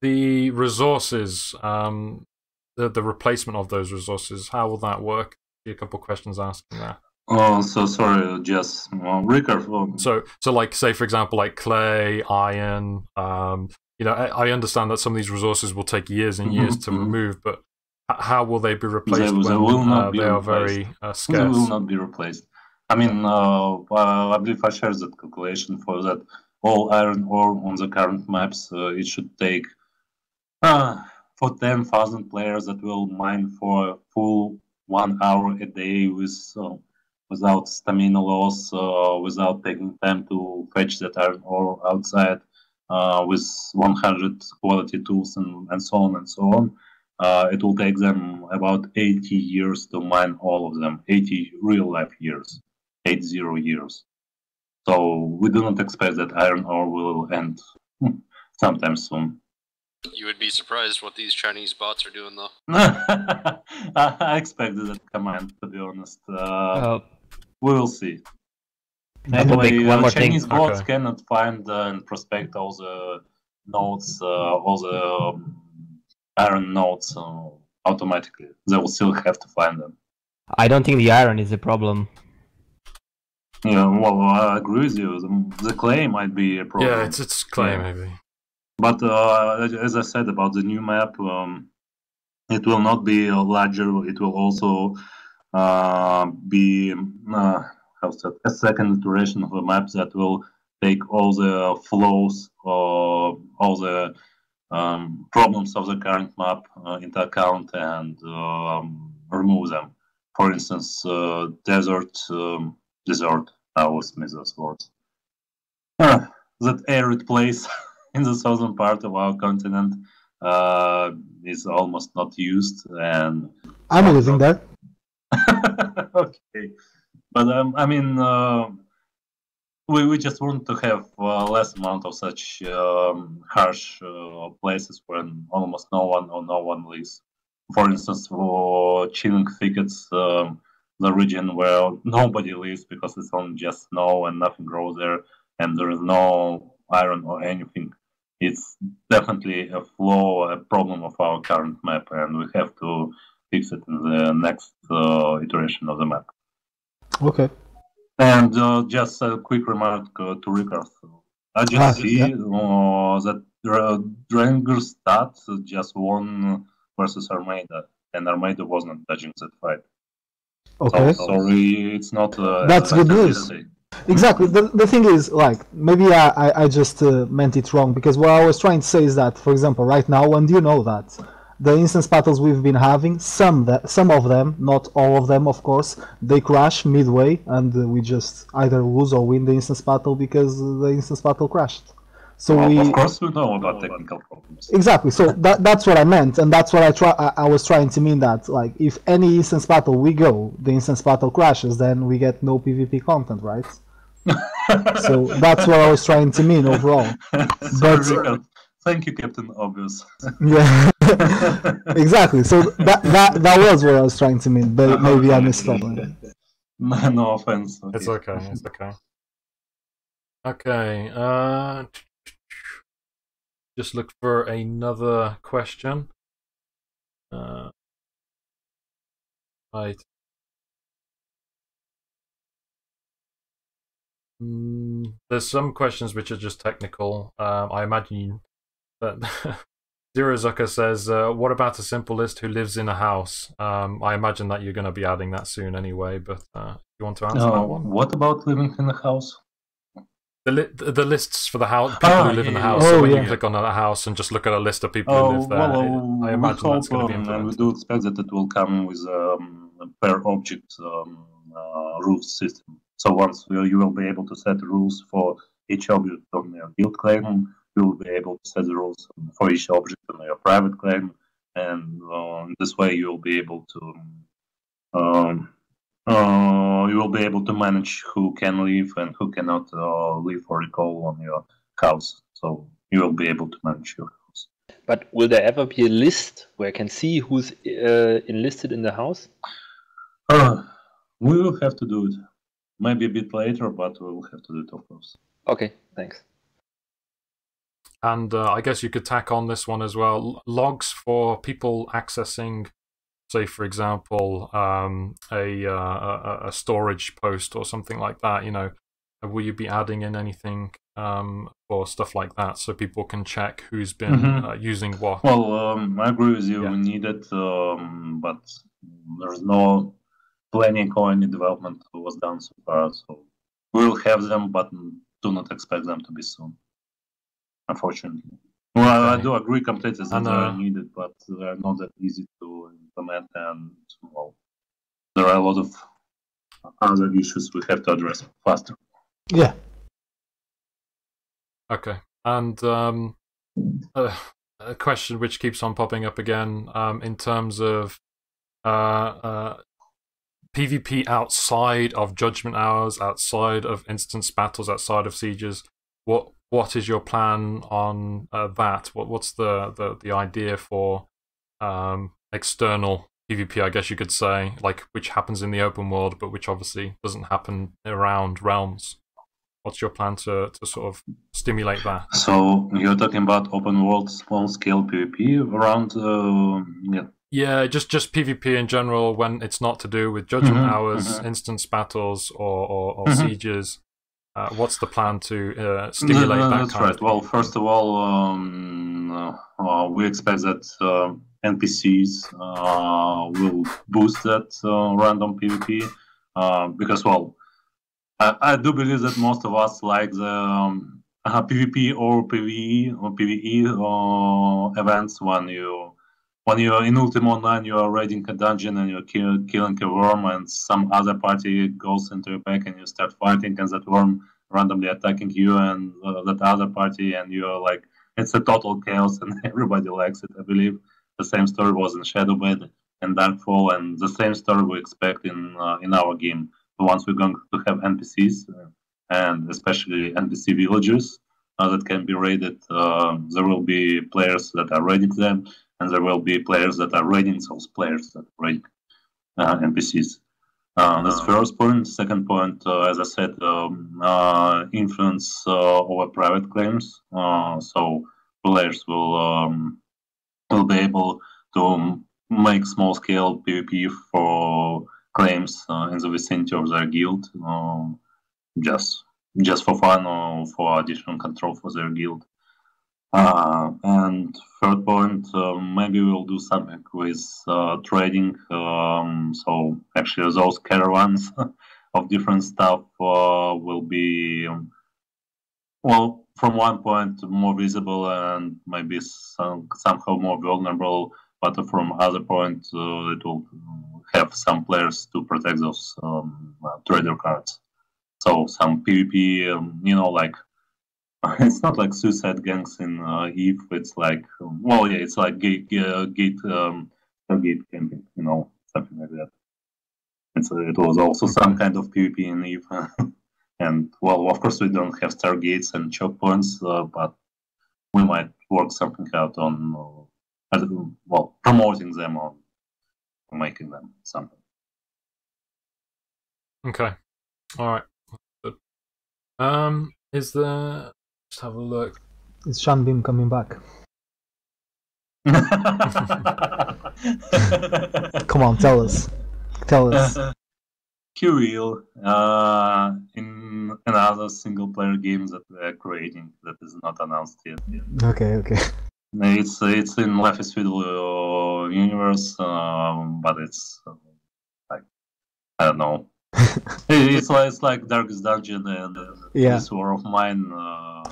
The resources, the replacement of those resources, how will that work? A couple of questions asking that. Oh, so sorry, just Rickard. So like, say for example, like clay, iron. I understand that some of these resources will take years and years to remove, but how will they be replaced when they are very scarce? They will not be replaced. I mean, I believe I shared that calculation for that. All iron ore on the current maps, it should take for 10,000 players that will mine for a full 1 hour a day without stamina loss, without taking time to fetch that iron ore outside, with 100 quality tools and so on and so on. It will take them about 80 years to mine all of them, 80 real life years, 80 years. So we do not expect that iron ore will end sometime soon. You would be surprised what these Chinese bots are doing, though. I expected that comment, to be honest. We will see. Anyway, Chinese bots cannot find and prospect all the nodes, all the iron nodes automatically. They will still have to find them. I don't think the iron is a problem. Yeah, well, I agree with you. The clay might be a problem. Yeah, it's clay, maybe. But as I said about the new map, it will not be larger. It will also be a second iteration of a map that will take all the flaws, all the problems of the current map into account and remove them. For instance, desert. I was miss those words. That arid place in the southern part of our continent is almost not used, and I'm living there. Okay, but I mean, we just want to have less amount of such harsh places where almost no one lives. For instance, for chilling thickets, the region where nobody lives because it's only just snow and nothing grows there, and there is no iron or anything. It's definitely a flaw, a problem of our current map, and we have to fix it in the next iteration of the map. Okay. And just a quick remark to Rickard. I just see that Dranger stat just won versus Armada, and Armada wasn't touching that fight. Okay. So, sorry, it's not. That's good news. Exactly. The thing is, like, maybe I just meant it wrong, because what I was trying to say is that, for example, right now, and you know that, the instance battles we've been having, some of them, not all of them, of course, they crash midway, and we just either lose or win the instance battle because the instance battle crashed. So of course we know about technical problems. Exactly. So that's what I meant, and that's what I was trying to mean, that like if any instance battle we go, the instance battle crashes, then we get no PvP content, right? So that's what I was trying to mean overall. Sorry, Rickard. Thank you, Captain Obvious. Yeah, exactly. So that was what I was trying to mean, but maybe I misspoke. No offense. Okay. It's okay. It's okay. Okay. Just look for another question. Right. There's some questions which are just technical. I imagine that Zirazuka says, what about a simple list who lives in a house? I imagine that you're going to be adding that soon anyway, but you want to answer that one? What about living in a house? The lists for the house, people who live in the house. So when you click on a house and just look at a list of people who live there, I imagine that's going to be implemented. And we do expect that it will come with a per object rules system. So once you will be able to set rules for each object on your guild claim, you will be able to set the rules for each object on your private claim, and this way you will be able to manage who can live and who cannot live or recall on your house. So you will be able to manage your house. But will there ever be a list where I can see who's enlisted in the house? We will have to do it. Maybe a bit later, but we will have to do it, of course. Okay, thanks. And I guess you could tack on this one as well. Logs for people accessing, say, for example, a storage post or something like that. You know, will you be adding in anything for stuff like that so people can check who's been using what? Well, I agree with you. We need it, but there's no planning or any development was done so far. So we will have them, but do not expect them to be soon, unfortunately. Well, I do agree completely that they are needed, but they are not that easy to implement, and well, there are a lot of other issues we have to address faster. Yeah. Okay. And a question which keeps on popping up again, in terms of PvP outside of judgment hours, outside of instance battles, outside of sieges. What is your plan on that? What's the idea for external PvP? I guess you could say, like, which happens in the open world, but which obviously doesn't happen around realms. What's your plan to sort of stimulate that? So you're talking about open world small scale PvP around Yeah, just PvP in general when it's not to do with judgment hours, instance battles, or sieges. What's the plan to stimulate that that's kind right. of Well, first of all, we expect that NPCs will boost that random PvP because, well, I do believe that most of us like the PvP or PvE or PvE events when you're in Ultima Online, you are raiding a dungeon and you're killing a worm, and some other party goes into your pack and you start fighting, and that worm randomly attacking you and that other party, and you're like, it's a total chaos, and everybody likes it. I believe the same story was in Shadowbed and Darkfall, and the same story we expect in our game. Once we're going to have NPCs and especially NPC villagers that can be raided, there will be players that are raiding them, and there will be players that are raiding those players that raid NPCs. That's the first point. Second point, as I said, influence over private claims. So players will be able to make small-scale PvP for claims in the vicinity of their guild, just for fun or for additional control for their guild. And third point, maybe we'll do something with trading. So actually, those caravans of different stuff will be, well, from one point more visible and maybe somehow more vulnerable, but from other point it will have some players to protect those trader cards. So some PvP, like it's not like suicide gangs in Eve. It's like, it's like gate camping, something like that. It was also some kind of PvP in Eve. And, of course, we don't have stargates and choke points, but we might work something out on, promoting them or making them something. Okay. All right. Good. Is there... Let's have a look. Is Shanbim coming back? Come on, tell us. Tell us. He will. In another single-player game that we are creating that is not announced yet. Okay. It's in Life is Feudal universe, but it's like, I don't know. it's like Darkest Dungeon and this War of Mine.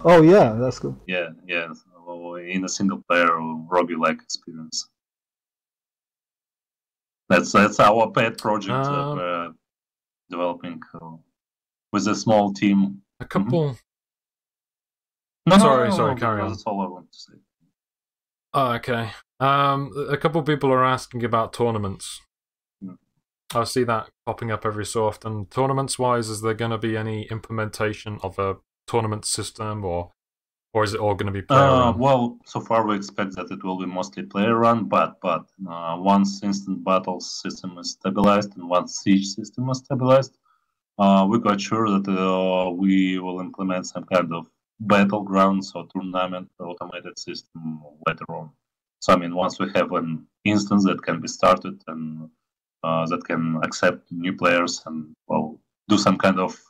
Oh yeah, that's cool. Yeah. So in a single-player roguelike experience. That's our pet project that we're developing with a small team. A couple. No, sorry, carry on. That's all I want to say. Oh, okay. A couple people are asking about tournaments. I see that popping up every so often. Tournaments-wise, is there going to be any implementation of a tournament system, or is it all going to be player-run? Well, so far we expect that it will be mostly player-run, but once instant battles system is stabilized and once siege system is stabilized, we're quite sure that we will implement some kind of battlegrounds or tournament automated system later on. So, I mean, once we have an instance that can be started and that can accept new players and do some kind of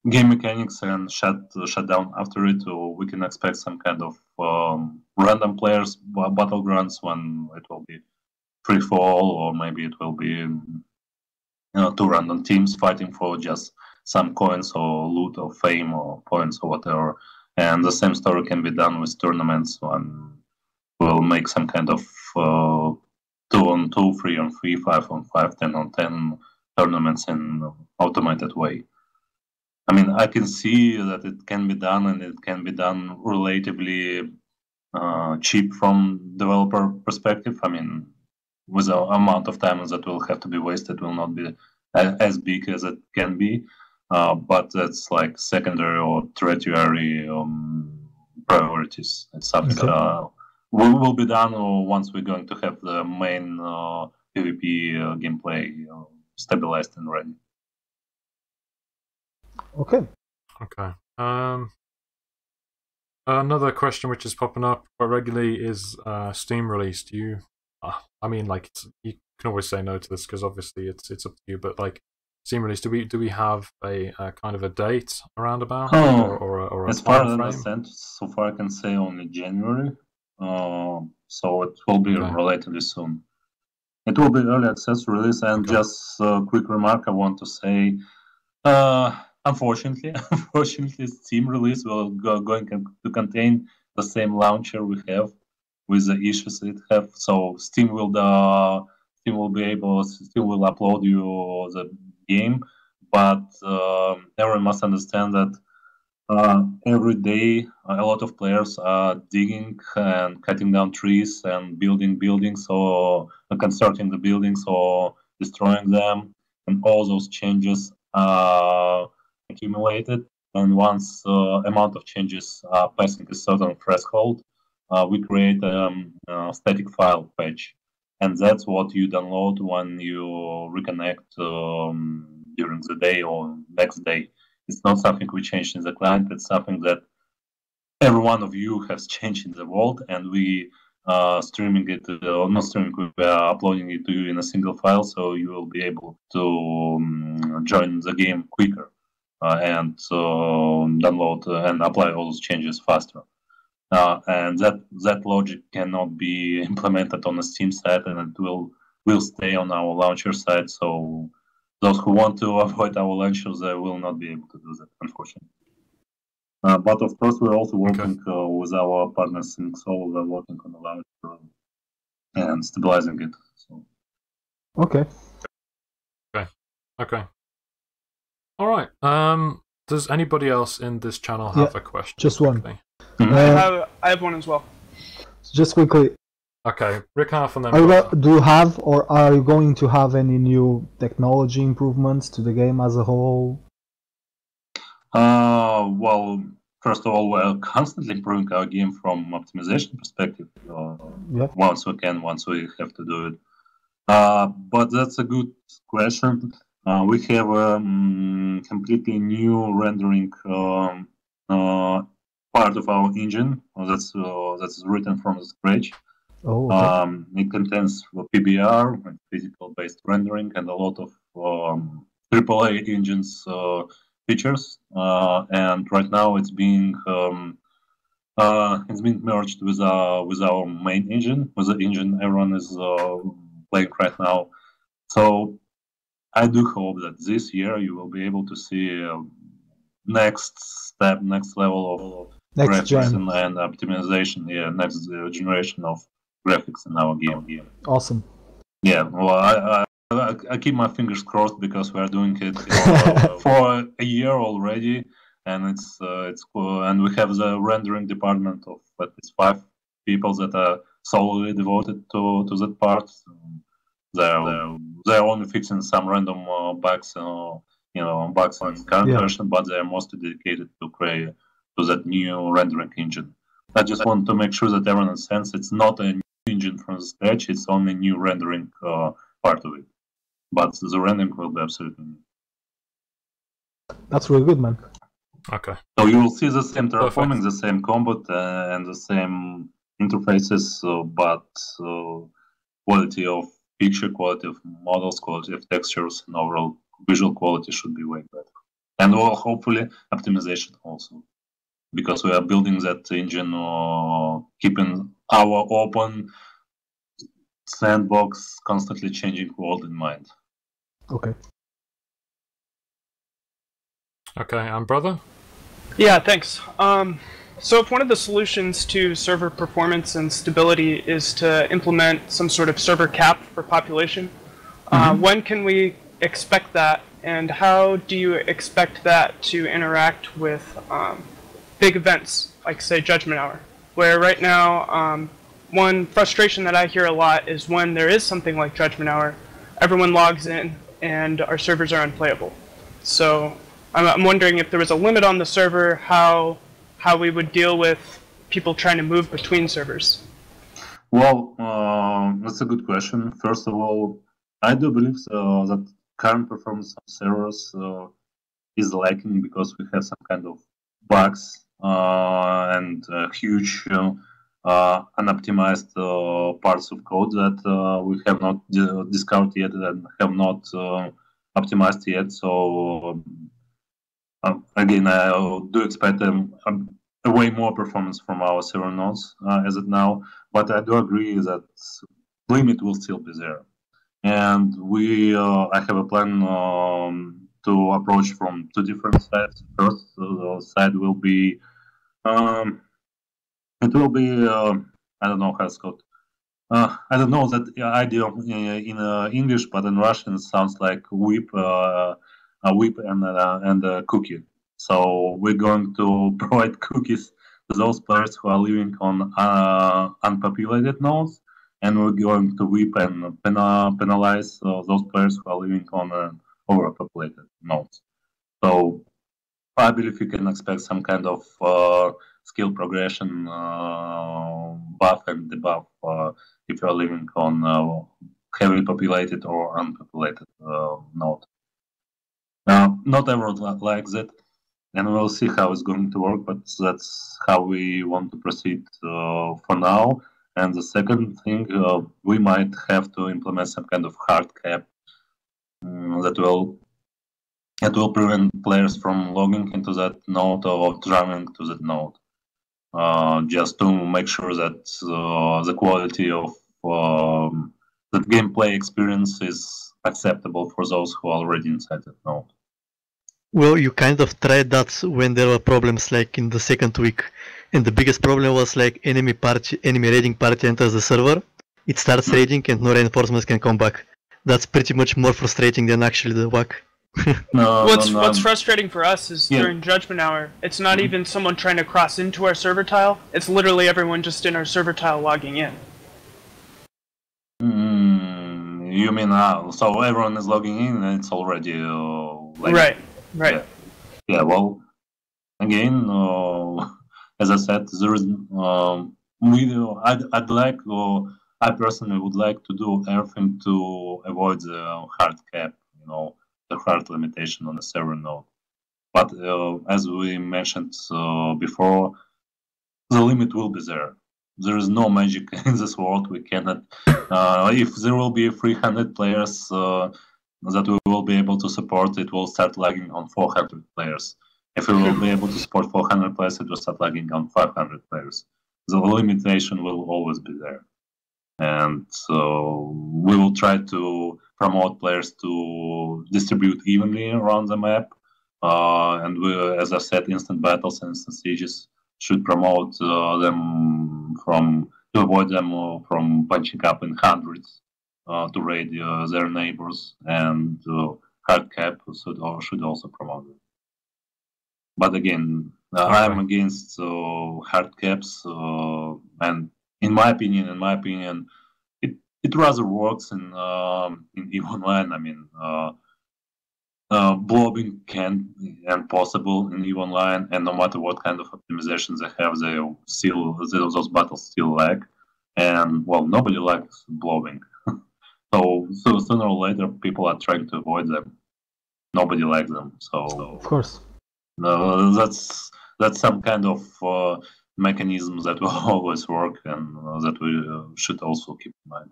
game mechanics and shut down after it, or we can expect some kind of random players battlegrounds when it will be free for all, or maybe it will be two random teams fighting for just some coins or loot or fame or points or whatever. And the same story can be done with tournaments when we'll make some kind of 2-on-2, 3-on-3, 5-on-5, 10-on-10 tournaments in automated way. I mean, I can see that it can be done, and it can be done relatively cheap from developer perspective. I mean, with the amount of time that will have to be wasted, will not be as big as it can be. But that's like secondary or tertiary priorities. It's something will be done once we're going to have the main PvP gameplay stabilized and ready. Okay. Another question which is popping up quite regularly is Steam release. Do you? I mean, like, you can always say no to this because obviously it's up to you. But like, Steam release, do we have a kind of a date around about or as far as I understand, so far I can say only January. So it will be relatively soon. It will be early access release, and just a quick remark I want to say. Unfortunately, Steam release will going to contain the same launcher we have with the issues it have. So Steam will upload you the game, but everyone must understand that every day a lot of players are digging and cutting down trees and building buildings or constructing the buildings or destroying them, and all those changes are accumulated. And once amount of changes are passing a certain threshold, we create a static file patch, and that's what you download when you reconnect during the day or next day. It's not something we changed in the client. It's something that every one of you has changed in the world, and we streaming it, not streaming, we are uploading it to you in a single file, so you will be able to join the game quicker and download and apply all those changes faster. And that logic cannot be implemented on the Steam side, and it will stay on our launcher side. So those who want to avoid our launchers, they will not be able to do that, unfortunately. But of course, we're also working with our partners in Solo. We're working on the launcher and stabilizing it. So. Okay. Okay. All right. Does anybody else in this channel have a question? Just one. I have one as well. Just quickly. Okay, Rick Half and then. Do you have, or are you going to have any new technology improvements to the game as a whole? Well, first of all, we're constantly improving our game from optimization perspective. Once we can, once we have to do it. But that's a good question. We have a completely new rendering part of our engine that's written from scratch. Oh, okay. It contains PBR, physical-based rendering, and a lot of AAA engines features. And right now, it's being merged with our main engine, with the engine everyone is playing right now. So I do hope that this year you will be able to see next level of graphics and optimization. Yeah, next generation of graphics in our game. Awesome. Yeah, well, I keep my fingers crossed because we are doing it for a year already, and it's cool. And we have the rendering department of at least 5 people that are solely devoted to that part. They're only fixing some random bugs, bugs in current version, but they're mostly dedicated to that new rendering engine. I just want to make sure that everyone understands it's not a new engine from scratch; it's only new rendering part of it. But the rendering will be absolutely new. That's really good, man. Okay. So you will see the same terraforming, the same combat, and the same interfaces, but quality of picture, quality of models, quality of textures, and overall visual quality should be way better. And hopefully optimization also, because we are building that engine, keeping our open sandbox, constantly changing world in mind. Okay. Okay, and brother? Yeah, thanks. So if one of the solutions to server performance and stability is to implement some sort of server cap for population, when can we expect that, and how do you expect that to interact with big events, like say Judgment Hour, where right now one frustration that I hear a lot is when there is something like Judgment Hour, everyone logs in and our servers are unplayable. So I'm wondering if there was a limit on the server, how we would deal with people trying to move between servers. Well, that's a good question. First of all, I do believe that current performance of servers is lacking because we have some kind of bugs and huge unoptimized parts of code that we have not discovered yet and have not optimized yet. So again, I do expect a way more performance from our server nodes as it now, but I do agree that limit will still be there. And I have a plan to approach from 2 different sides. First side will be, it will be, I don't know how it's called. I don't know that idea in English, but in Russian it sounds like whip and a cookie. So we're going to provide cookies to those players who are living on unpopulated nodes, and we're going to whip and penalize those players who are living on overpopulated nodes. So I believe you can expect some kind of skill progression buff and debuff if you're living on heavily populated or unpopulated node. Not everyone likes it. and we'll see how it's going to work. But that's how we want to proceed for now. And the second thing, we might have to implement some kind of hard cap that will prevent players from logging into that node or traveling to that node, just to make sure that the quality of that gameplay experience is acceptable for those who are already inside that node. Well, you kind of tried that when there were problems like in the second week, and the biggest problem was like enemy raiding party enters the server, it starts raiding and no reinforcements can come back. That's pretty much more frustrating than actually the bug. What's frustrating for us is during Judgment Hour, it's not even someone trying to cross into our server tile, it's literally everyone just in our server tile logging in. You mean so everyone is logging in and it's already right. Yeah, well, again, as I said, there is I personally would like to do everything to avoid the hard cap, the hard limitation on the server node. But as we mentioned before, the limit will be there. There is no magic in this world. We cannot. If there will be 300 players that we will be able to support, it will start lagging on 400 players. If we will be able to support 400 players, it will start lagging on 500 players. The limitation will always be there. And so we will try to promote players to distribute evenly around the map. And we, as I said, instant battles and instant sieges should promote them to avoid them from bunching up in hundreds to raid their neighbors, and hard cap should also promote it. But again, I'm against hard caps, and in my opinion, it rather works in EVE Online. I mean, blobbing can and possible in EVE Online, and no matter what kind of optimizations they have, those battles still lag. And well, nobody likes blobbing. So sooner or later, people are trying to avoid them. Nobody likes them. So of course, that's some kind of mechanism that will always work, and that we should also keep in mind.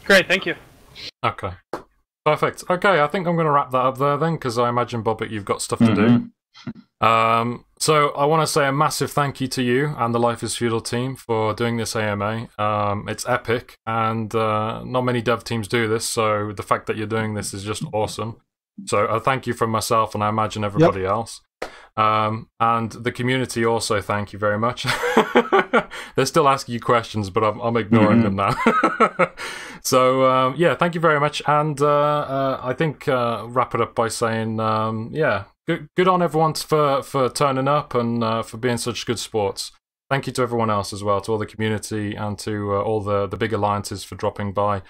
Great, thank you. Okay, perfect. Okay, I think I'm going to wrap that up there then, because I imagine, Bobik, you've got stuff to do. So I want to say a massive thank you to you and the Life is Feudal team for doing this AMA. It's epic, and not many dev teams do this, so the fact that you're doing this is just awesome. So a thank you from myself, and I imagine everybody else. And the community also, thank you very much. They're still asking you questions, but I'm ignoring them now. So yeah, thank you very much. And I think wrap it up by saying, yeah, good on everyone for turning up and for being such good sports. Thank you to everyone else as well, to all the community and to all the big alliances for dropping by.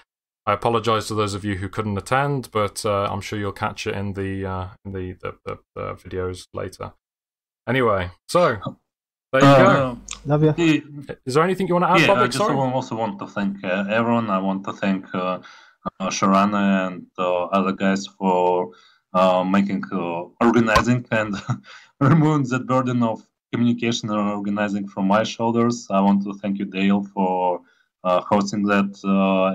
I apologise to those of you who couldn't attend, but I'm sure you'll catch it in the videos later. Anyway, so there you go. Love you. Is there anything you want to add, Bobik? I also want to thank everyone. I want to thank Sharana and other guys for organizing and removing that burden of communication and organizing from my shoulders. I want to thank you, Dale, for hosting that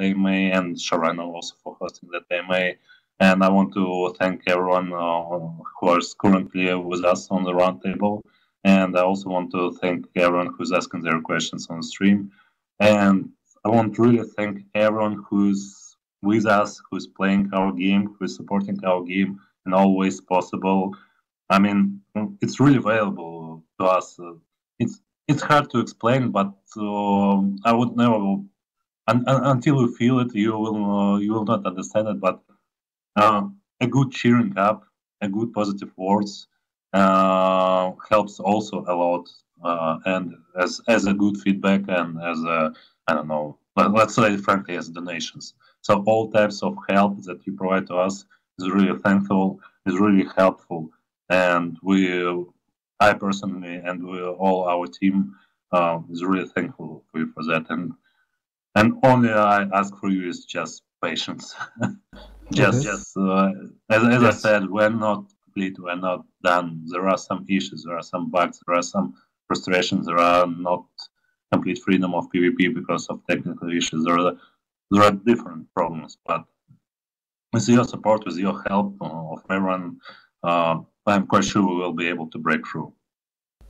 AMA, and Sharana also for hosting that AMA. And I want to thank everyone who is currently with us on the roundtable. And I also want to thank everyone who's asking their questions on the stream. And I want to really thank everyone who's with us, who's playing our game, who's supporting our game in all ways possible. I mean, it's really valuable to us. It's hard to explain, but I would never, until you feel it, you will not understand it. But a good cheering up, a good positive words helps also a lot, and as a good feedback and as a, I don't know, let's say frankly, as donations. So all types of help that you provide to us is really thankful, is really helpful, and I personally and all our team is really thankful for you for that. And only I ask for you is just patience. As I said, we're not complete, we're not done. There are some issues, there are some bugs, there are some frustrations, there are not complete freedom of PvP because of technical issues. There are different problems, but with your support, with your help of everyone, I'm quite sure we will be able to break through.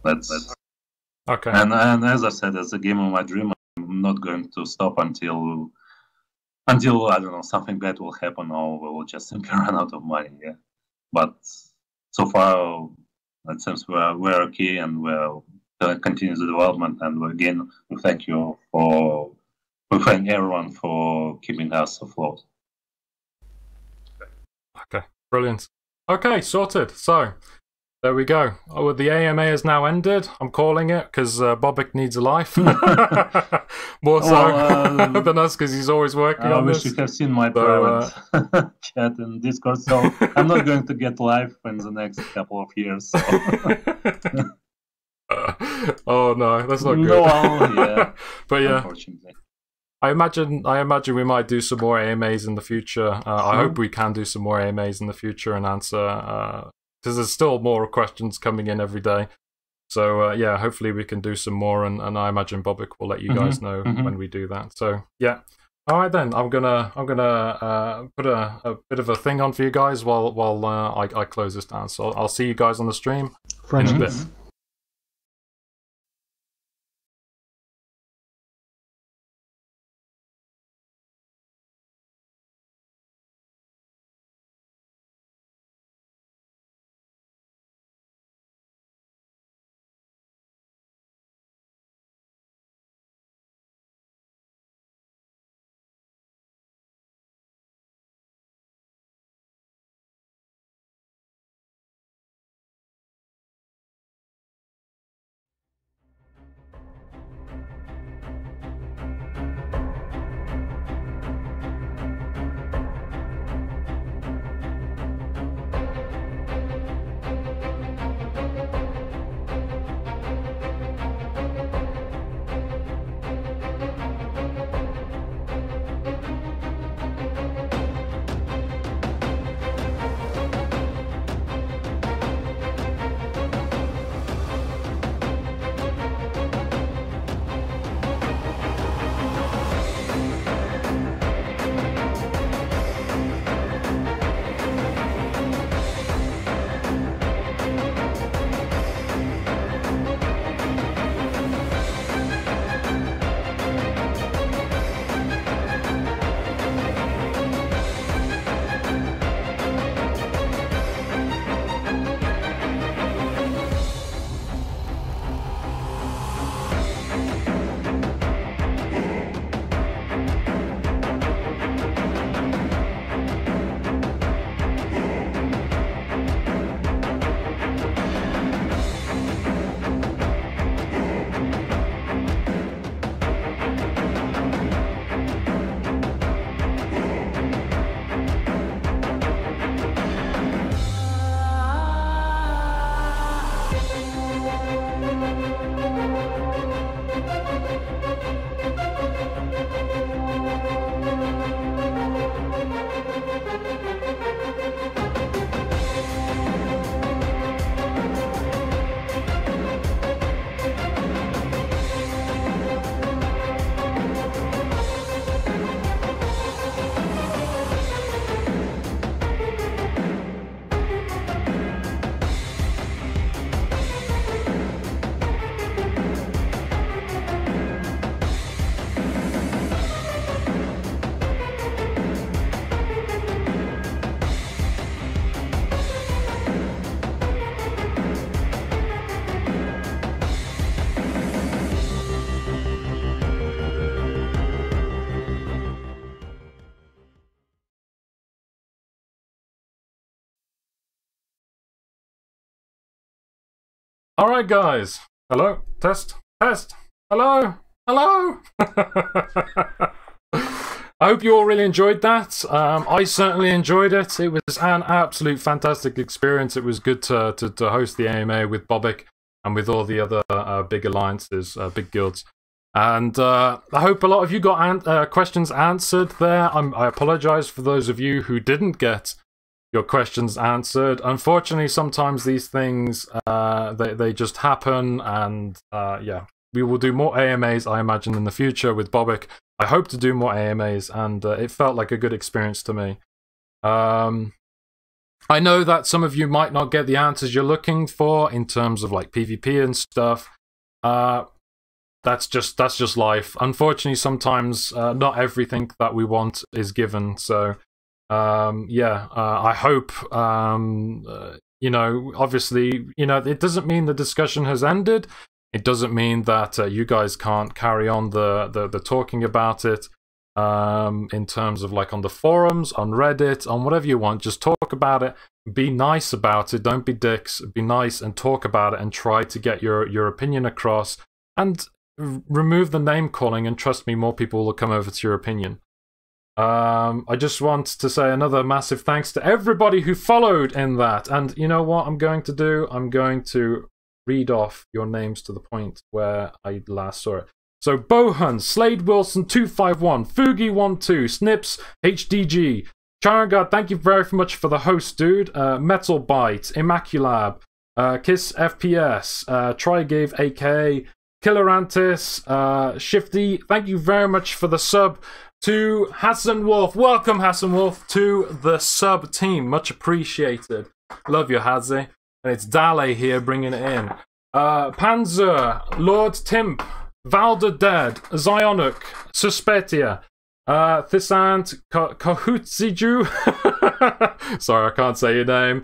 That's okay. And as I said, as a game of my dream, I'm not going to stop until I don't know, something bad will happen or we'll just simply run out of money. Yeah, but so far it seems we're okay and we're continue the development. And again, we thank everyone for keeping us afloat. Okay, brilliant. Okay, sorted. So, there we go. Oh, the AMA has now ended. I'm calling it because Bobik needs a life. More so than us because he's always working on this. I wish you have seen my private chat in Discord, so I'm not going to get live in the next couple of years. So. Oh no, that's not good. No, yeah. But yeah. Unfortunately. I imagine we might do some more AMAs in the future. I hope we can do some more AMAs in the future and answer, because there's still more questions coming in every day. So yeah, hopefully we can do some more, and I imagine Bobik will let you guys know when we do that. So yeah, all right then. I'm gonna put a bit of a thing on for you guys while I close this down. So I'll see you guys on the stream in a bit. All right, guys. Hello. Test. Test. Hello. Hello. I hope you all really enjoyed that. I certainly enjoyed it. It was an absolute fantastic experience. It was good to host the AMA with Bobik and with all the other big alliances, big guilds. And I hope a lot of you got questions answered there. I apologize for those of you who didn't get your questions answered. Unfortunately, sometimes these things they just happen, and yeah, we will do more AMAs, I imagine, in the future with Bobik. I hope to do more AMAs, and it felt like a good experience to me. I know that some of you might not get the answers you're looking for in terms of like PvP and stuff. That's just life. Unfortunately, sometimes not everything that we want is given. So yeah, I hope you know, obviously, you know, it doesn't mean the discussion has ended. It doesn't mean that you guys can't carry on the talking about it. In terms of like on the forums, on Reddit, on whatever you want, just talk about it, be nice about it, don't be dicks, be nice and talk about it and try to get your opinion across, and remove the name calling, and trust me, more people will come over to your opinion. I just want to say another massive thanks to everybody who followed in that, and you know what I'm going to do? I'm going to read off your names to the point where I last saw it. So, Bohun, Slade Wilson 251, Fugi12, Snips, HDG, Charangard, thank you very much for the host, dude. Metal Bite, Immaculab, Kiss FPS, Trigave AK, Killerantis, Shifty, thank you very much for the sub to Hassan Wolf. Welcome, Hassan Wolf, to the sub team. Much appreciated. Love you, Hazi. And it's Dale here bringing it in. Panzer, Lord Timp, Valda Dead, Zionuk, Suspetia, Thisant, Kahutziju, sorry, I can't say your name.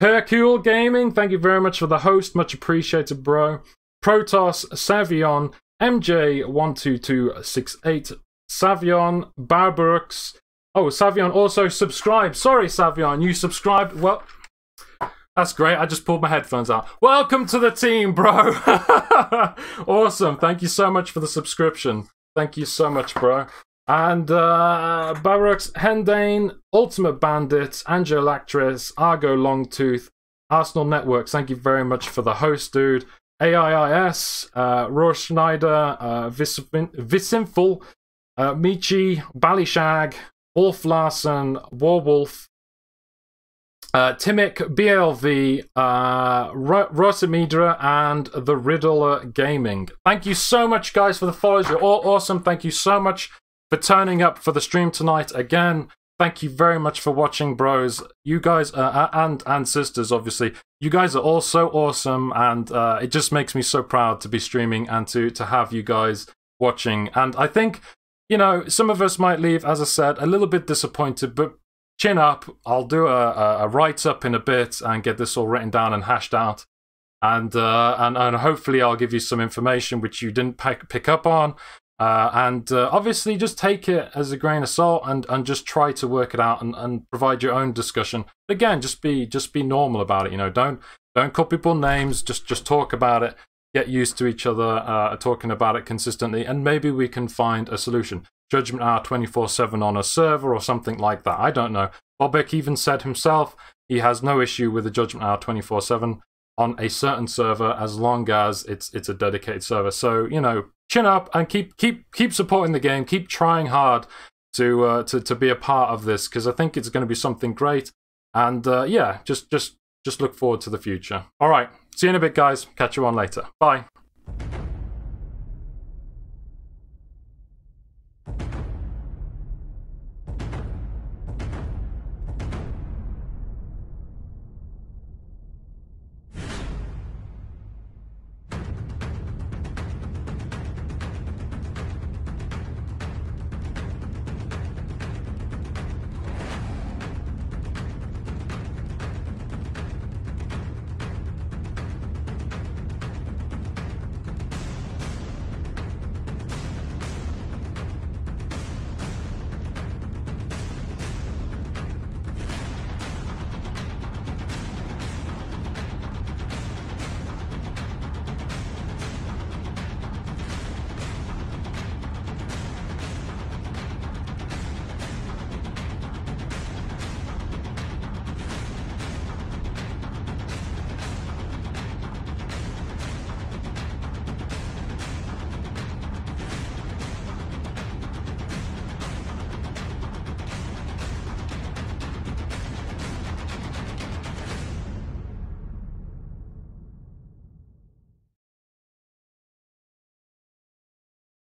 Hercule Gaming, thank you very much for the host, much appreciated, bro. Protoss, Savion, MJ12268, Savion, Barbrooks. Oh, Savion also subscribed. Sorry, Savion, you subscribed. Well, that's great. I just pulled my headphones out. Welcome to the team, bro. Awesome. Thank you so much for the subscription. Thank you so much, bro. And Barracks, Hendane, Ultimate Bandit, Angelactress, Argo Longtooth, Arsenal Networks. Thank you very much for the host, dude. AIIS, Roar Schneider, Visinful, Michi, Ballyshag, Wolf Larson, Warwolf, Timic, BLV, Rosamidra, and The Riddler Gaming. Thank you so much, guys, for the follows. You're all awesome. Thank you so much for turning up for the stream tonight. Again, thank you very much for watching, bros. You guys, and sisters, obviously. You guys are all so awesome, and it just makes me so proud to be streaming and to have you guys watching. And I think, you know, some of us might leave, as I said, a little bit disappointed, but chin up. I'll do a write-up in a bit and get this all written down and hashed out. And hopefully I'll give you some information which you didn't pick up on. Obviously just take it as a grain of salt and just try to work it out and provide your own discussion. Again, just be normal about it, you know. Don't call people names, just talk about it. Get used to each other, talking about it consistently, and maybe we can find a solution. Judgment Hour 24/7 on a server or something like that. I don't know. Bobik even said himself he has no issue with the Judgment Hour 24/7 on a certain server as long as it's a dedicated server. So, you know, chin up and keep supporting the game. Keep trying hard to be a part of this, because I think it's going to be something great. And yeah, just look forward to the future. All right, see you in a bit, guys. Catch you on later. Bye.